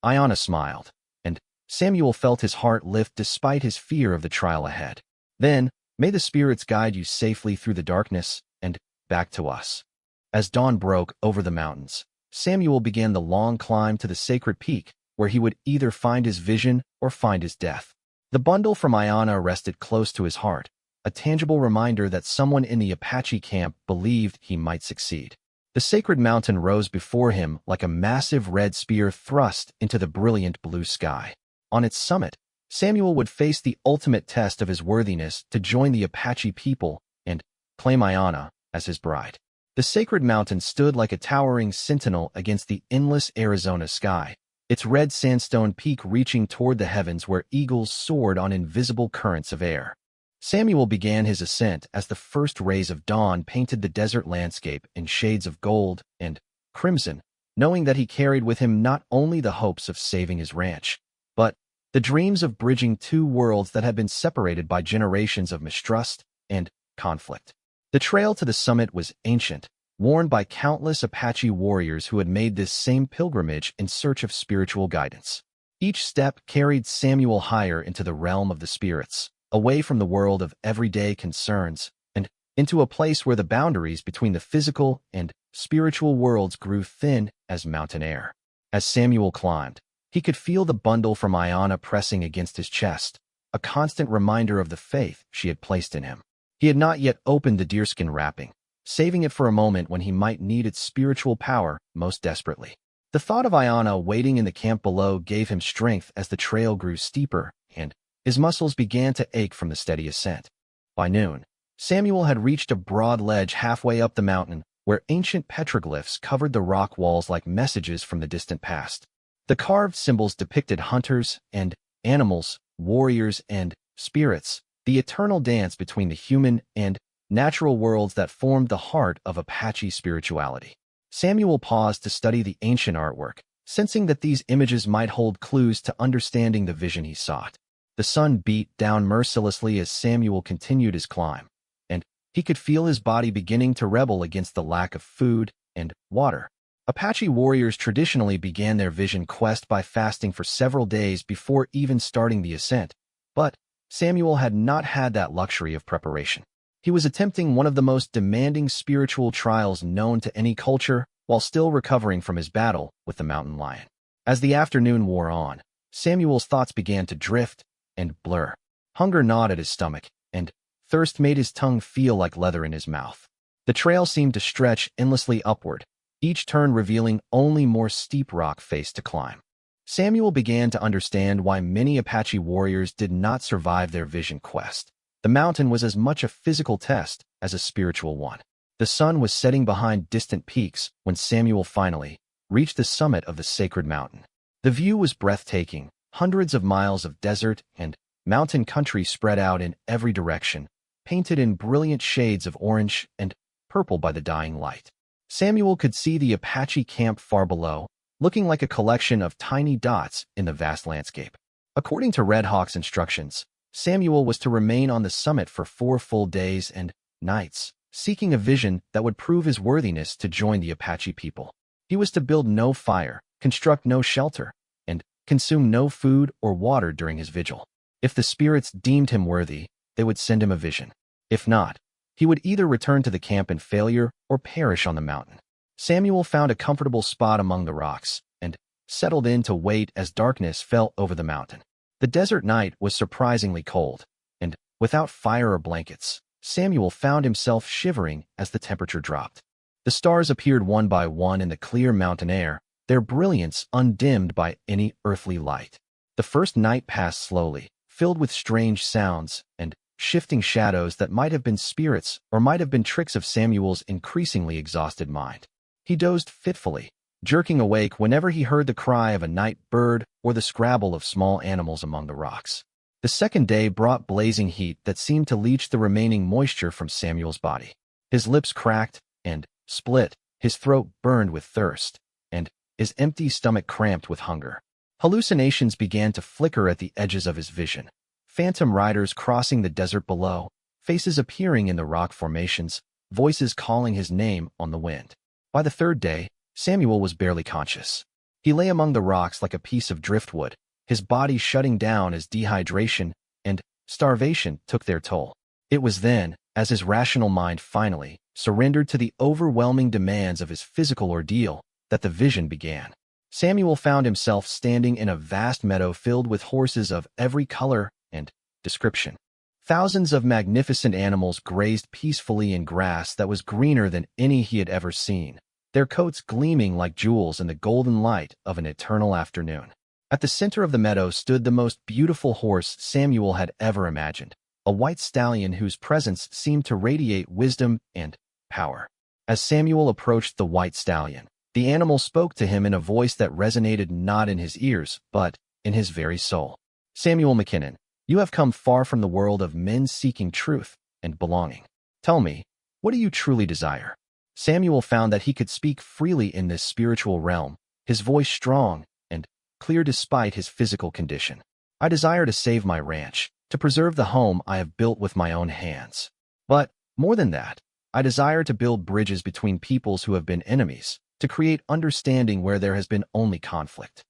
Ayanna smiled, and Samuel felt his heart lift despite his fear of the trial ahead. "Then, may the spirits guide you safely through the darkness and back to us." As dawn broke over the mountains, Samuel began the long climb to the sacred peak, where he would either find his vision or find his death. The bundle from Ayanna rested close to his heart, a tangible reminder that someone in the Apache camp believed he might succeed. The sacred mountain rose before him like a massive red spear thrust into the brilliant blue sky. On its summit, Samuel would face the ultimate test of his worthiness to join the Apache people and claim Ayanna as his bride. The sacred mountain stood like a towering sentinel against the endless Arizona sky, its red sandstone peak reaching toward the heavens where eagles soared on invisible currents of air. Samuel began his ascent as the first rays of dawn painted the desert landscape in shades of gold and crimson, knowing that he carried with him not only the hopes of saving his ranch, but the dreams of bridging 2 worlds that had been separated by generations of mistrust and conflict. The trail to the summit was ancient, worn by countless Apache warriors who had made this same pilgrimage in search of spiritual guidance. Each step carried Samuel higher into the realm of the spirits, away from the world of everyday concerns, and into a place where the boundaries between the physical and spiritual worlds grew thin as mountain air. As Samuel climbed, he could feel the bundle from Ayanna pressing against his chest, a constant reminder of the faith she had placed in him. He had not yet opened the deerskin wrapping, saving it for a moment when he might need its spiritual power most desperately. The thought of Ayana waiting in the camp below gave him strength as the trail grew steeper, and his muscles began to ache from the steady ascent. By noon, Samuel had reached a broad ledge halfway up the mountain where ancient petroglyphs covered the rock walls like messages from the distant past. The carved symbols depicted hunters and animals, warriors and spirits, the eternal dance between the human and natural worlds that formed the heart of Apache spirituality. Samuel paused to study the ancient artwork, sensing that these images might hold clues to understanding the vision he sought. The sun beat down mercilessly as Samuel continued his climb, and he could feel his body beginning to rebel against the lack of food and water. Apache warriors traditionally began their vision quest by fasting for several days before even starting the ascent, but Samuel had not had that luxury of preparation. He was attempting one of the most demanding spiritual trials known to any culture while still recovering from his battle with the mountain lion. As the afternoon wore on, Samuel's thoughts began to drift and blur. Hunger gnawed at his stomach, and thirst made his tongue feel like leather in his mouth. The trail seemed to stretch endlessly upward, each turn revealing only more steep rock face to climb. Samuel began to understand why many Apache warriors did not survive their vision quest. The mountain was as much a physical test as a spiritual one. The sun was setting behind distant peaks when Samuel finally reached the summit of the sacred mountain. The view was breathtaking, hundreds of miles of desert and mountain country spread out in every direction, painted in brilliant shades of orange and purple by the dying light. Samuel could see the Apache camp far below, looking like a collection of tiny dots in the vast landscape. According to Red Hawk's instructions, Samuel was to remain on the summit for 4 full days and nights, seeking a vision that would prove his worthiness to join the Apache people. He was to build no fire, construct no shelter, and consume no food or water during his vigil. If the spirits deemed him worthy, they would send him a vision. If not, he would either return to the camp in failure or perish on the mountain. Samuel found a comfortable spot among the rocks and settled in to wait as darkness fell over the mountain. The desert night was surprisingly cold, and without fire or blankets, Samuel found himself shivering as the temperature dropped. The stars appeared one by one in the clear mountain air, their brilliance undimmed by any earthly light. The first night passed slowly, filled with strange sounds and shifting shadows that might have been spirits or might have been tricks of Samuel's increasingly exhausted mind. He dozed fitfully, jerking awake whenever he heard the cry of a night bird or the scrabble of small animals among the rocks. The second day brought blazing heat that seemed to leach the remaining moisture from Samuel's body. His lips cracked and split, his throat burned with thirst, and his empty stomach cramped with hunger. Hallucinations began to flicker at the edges of his vision. Phantom riders crossing the desert below, faces appearing in the rock formations, voices calling his name on the wind. By the third day, Samuel was barely conscious. He lay among the rocks like a piece of driftwood, his body shutting down as dehydration and starvation took their toll. It was then, as his rational mind finally surrendered to the overwhelming demands of his physical ordeal, that the vision began. Samuel found himself standing in a vast meadow filled with horses of every color and description. Thousands of magnificent animals grazed peacefully in grass that was greener than any he had ever seen, their coats gleaming like jewels in the golden light of an eternal afternoon. At the center of the meadow stood the most beautiful horse Samuel had ever imagined, a white stallion whose presence seemed to radiate wisdom and power. As Samuel approached the white stallion, the animal spoke to him in a voice that resonated not in his ears, but in his very soul. "Samuel McKinnon, you have come far from the world of men seeking truth and belonging. Tell me, what do you truly desire?" Samuel found that he could speak freely in this spiritual realm, his voice strong and clear despite his physical condition. "I desire to save my ranch, to preserve the home I have built with my own hands. But, more than that, I desire to build bridges between peoples who have been enemies, to create understanding where there has been only conflict."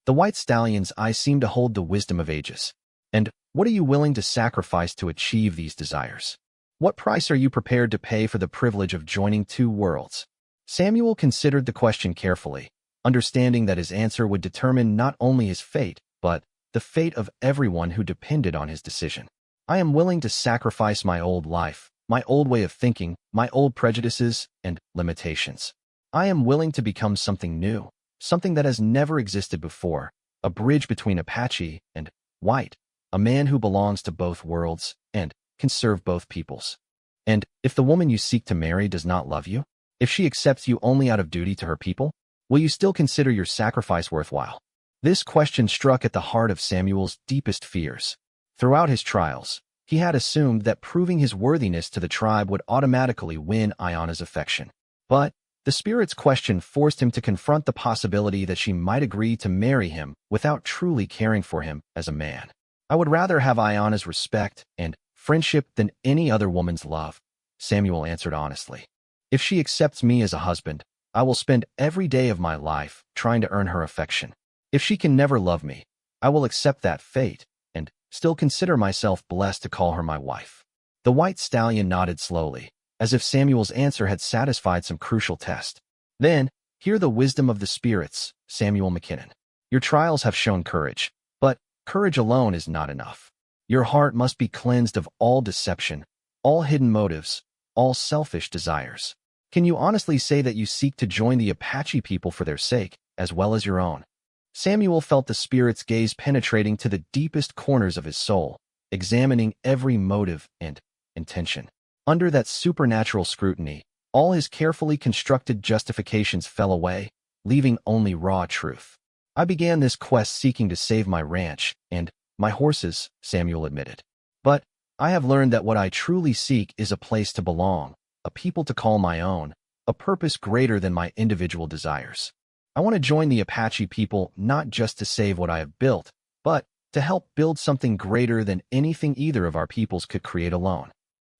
The white stallion's eyes seemed to hold the wisdom of ages. "And what are you willing to sacrifice to achieve these desires? What price are you prepared to pay for the privilege of joining two worlds?" Samuel considered the question carefully, understanding that his answer would determine not only his fate, but the fate of everyone who depended on his decision. "I am willing to sacrifice my old life, my old way of thinking, my old prejudices and limitations. I am willing to become something new, something that has never existed before, a bridge between Apache and white, a man who belongs to both worlds and can serve both peoples. And if the woman you seek to marry does not love you, if she accepts you only out of duty to her people, will you still consider your sacrifice worthwhile? This question struck at the heart of Samuel's deepest fears. Throughout his trials, he had assumed that proving his worthiness to the tribe would automatically win Iana's affection. But the spirit's question forced him to confront the possibility that she might agree to marry him without truly caring for him as a man. I would rather have Iana's respect and friendship than any other woman's love, Samuel answered honestly. If she accepts me as a husband, I will spend every day of my life trying to earn her affection. If she can never love me, I will accept that fate and still consider myself blessed to call her my wife. The white stallion nodded slowly, as if Samuel's answer had satisfied some crucial test. Then, hear the wisdom of the spirits, Samuel McKinnon. Your trials have shown courage, but courage alone is not enough. Your heart must be cleansed of all deception, all hidden motives, all selfish desires. Can you honestly say that you seek to join the Apache people for their sake, as well as your own? Samuel felt the spirit's gaze penetrating to the deepest corners of his soul, examining every motive and intention. Under that supernatural scrutiny, all his carefully constructed justifications fell away, leaving only raw truth. I began this quest seeking to save my ranch and my horses, Samuel admitted. But I have learned that what I truly seek is a place to belong, a people to call my own, a purpose greater than my individual desires. I want to join the Apache people not just to save what I have built, but to help build something greater than anything either of our peoples could create alone.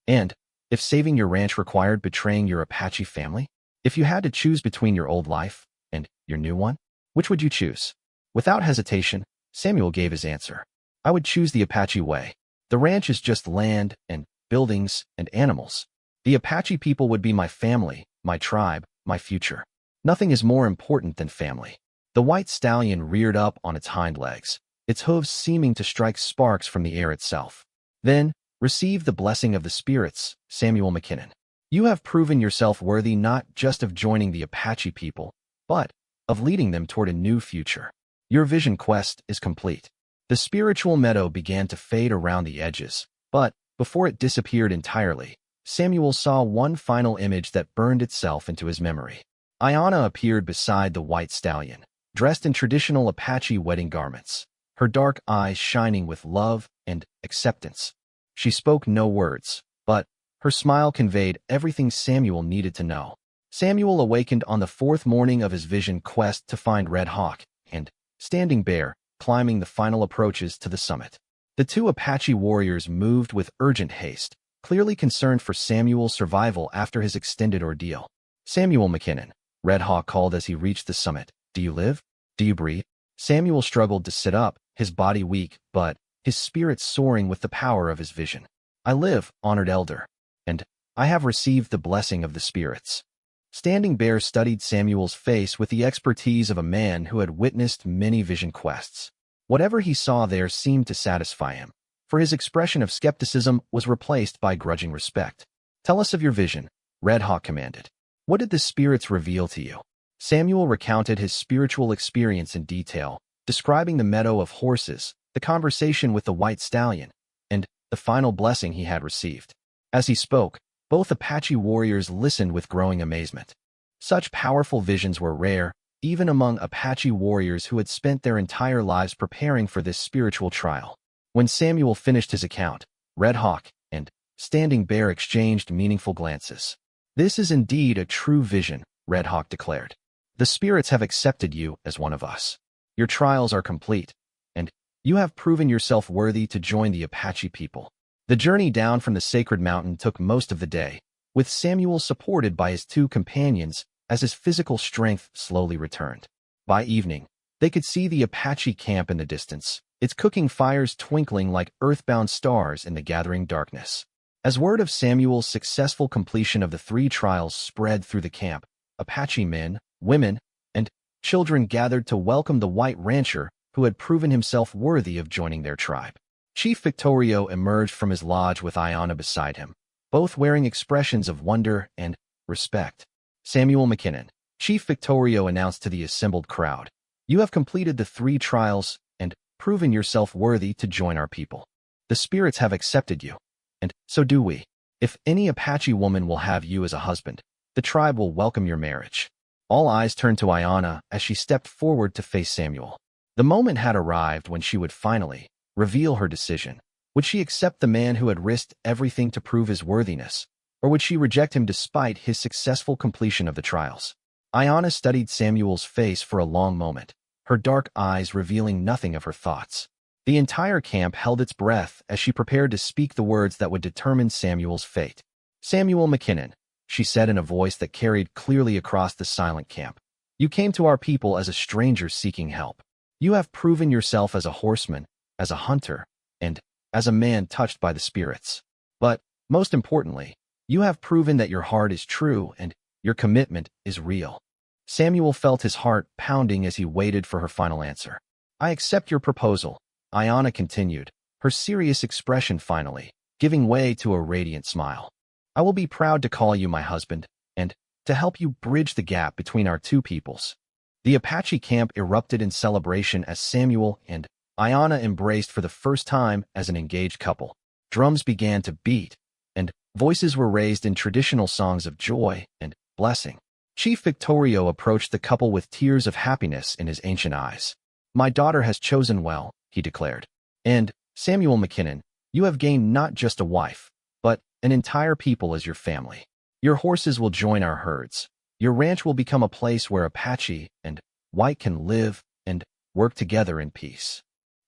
And if saving your ranch required betraying your Apache family, if you had to choose between your old life and your new one, which would you choose? Without hesitation, Samuel gave his answer. I would choose the Apache way. The ranch is just land and buildings and animals. The Apache people would be my family, my tribe, my future. Nothing is more important than family. The white stallion reared up on its hind legs, its hooves seeming to strike sparks from the air itself. Then, receive the blessing of the spirits, Samuel McKinnon. You have proven yourself worthy not just of joining the Apache people, but of leading them toward a new future. Your vision quest is complete. The spiritual meadow began to fade around the edges, but before it disappeared entirely, Samuel saw one final image that burned itself into his memory. Iana appeared beside the white stallion, dressed in traditional Apache wedding garments, her dark eyes shining with love and acceptance. She spoke no words, but her smile conveyed everything Samuel needed to know. Samuel awakened on the fourth morning of his vision quest to find Red Hawk and Standing Bear climbing the final approaches to the summit. The two Apache warriors moved with urgent haste, clearly concerned for Samuel's survival after his extended ordeal. Samuel McKinnon, Red Hawk called as he reached the summit. Do you live? Do you breathe? Samuel struggled to sit up, his body weak, but his spirit soaring with the power of his vision. I live, honored elder, and I have received the blessing of the spirits. Standing Bear studied Samuel's face with the expertise of a man who had witnessed many vision quests. Whatever he saw there seemed to satisfy him, for his expression of skepticism was replaced by grudging respect. Tell us of your vision, Red Hawk commanded. What did the spirits reveal to you? Samuel recounted his spiritual experience in detail, describing the meadow of horses, the conversation with the white stallion, and the final blessing he had received. As he spoke, both Apache warriors listened with growing amazement. Such powerful visions were rare, even among Apache warriors who had spent their entire lives preparing for this spiritual trial. When Samuel finished his account, Red Hawk and Standing Bear exchanged meaningful glances. This is indeed a true vision, Red Hawk declared. The spirits have accepted you as one of us. Your trials are complete, and you have proven yourself worthy to join the Apache people. The journey down from the sacred mountain took most of the day, with Samuel supported by his two companions as his physical strength slowly returned. By evening, they could see the Apache camp in the distance, its cooking fires twinkling like earthbound stars in the gathering darkness. As word of Samuel's successful completion of the 3 trials spread through the camp, Apache men, women, and children gathered to welcome the white rancher who had proven himself worthy of joining their tribe. Chief Victorio emerged from his lodge with Iana beside him, both wearing expressions of wonder and respect. Samuel McKinnon, Chief Victorio, announced to the assembled crowd, "You have completed the 3 trials and proven yourself worthy to join our people. The spirits have accepted you, and so do we. If any Apache woman will have you as a husband, the tribe will welcome your marriage." All eyes turned to Ayanna as she stepped forward to face Samuel. The moment had arrived when she would finally reveal her decision. Would she accept the man who had risked everything to prove his worthiness, or would she reject him despite his successful completion of the trials? Ayanna studied Samuel's face for a long moment, her dark eyes revealing nothing of her thoughts. The entire camp held its breath as she prepared to speak the words that would determine Samuel's fate. "Samuel McKinnon," she said in a voice that carried clearly across the silent camp, "you came to our people as a stranger seeking help. You have proven yourself as a horseman, as a hunter, and as a man touched by the spirits. But, most importantly, you have proven that your heart is true and your commitment is real." Samuel felt his heart pounding as he waited for her final answer. "I accept your proposal," Ayanna continued, her serious expression finally giving way to a radiant smile. "I will be proud to call you my husband, and to help you bridge the gap between our 2 peoples." The Apache camp erupted in celebration as Samuel and Ayanna embraced for the first time as an engaged couple. Drums began to beat, and voices were raised in traditional songs of joy and blessing. Chief Victorio approached the couple with tears of happiness in his ancient eyes. "My daughter has chosen well," he declared. "And, Samuel McKinnon, you have gained not just a wife, but an entire people as your family. Your horses will join our herds. Your ranch will become a place where Apache and White can live and work together in peace."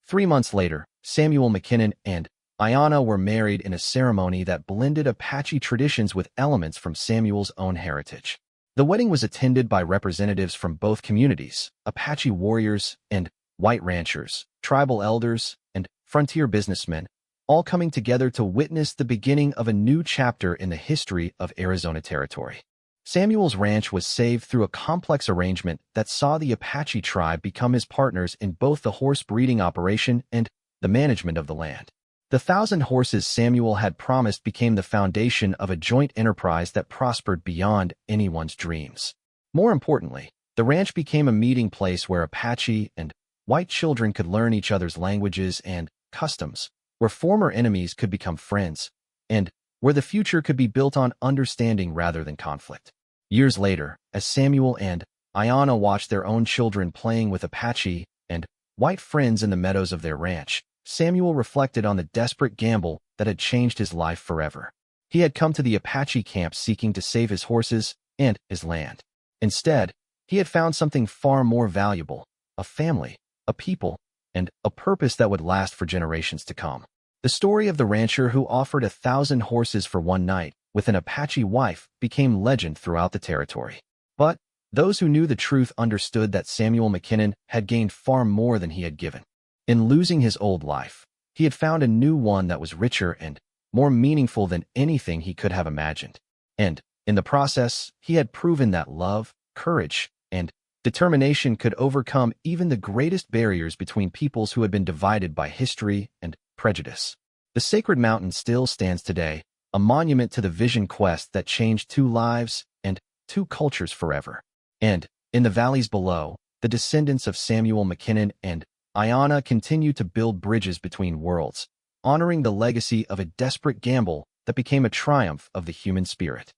3 months later, Samuel McKinnon and Ayanna were married in a ceremony that blended Apache traditions with elements from Samuel's own heritage. The wedding was attended by representatives from both communities, Apache warriors and white ranchers, tribal elders, and frontier businessmen, all coming together to witness the beginning of a new chapter in the history of Arizona Territory. Samuel's ranch was saved through a complex arrangement that saw the Apache tribe become his partners in both the horse breeding operation and the management of the land. The 1,000 horses Samuel had promised became the foundation of a joint enterprise that prospered beyond anyone's dreams. More importantly, the ranch became a meeting place where Apache and white children could learn each other's languages and customs, where former enemies could become friends, and where the future could be built on understanding rather than conflict. Years later, as Samuel and Ayanna watched their own children playing with Apache and white friends in the meadows of their ranch, Samuel reflected on the desperate gamble that had changed his life forever. He had come to the Apache camp seeking to save his horses and his land. Instead, he had found something far more valuable: a family, a people, and a purpose that would last for generations to come. The story of the rancher who offered 1,000 horses for one night with an Apache wife became legend throughout the territory. But those who knew the truth understood that Samuel McKinnon had gained far more than he had given. In losing his old life, he had found a new one that was richer and more meaningful than anything he could have imagined. And, in the process, he had proven that love, courage, and determination could overcome even the greatest barriers between peoples who had been divided by history and prejudice. The sacred mountain still stands today, a monument to the vision quest that changed 2 lives and 2 cultures forever. And, in the valleys below, the descendants of Samuel McKinnon and Ayanna continue to build bridges between worlds, honoring the legacy of a desperate gamble that became a triumph of the human spirit.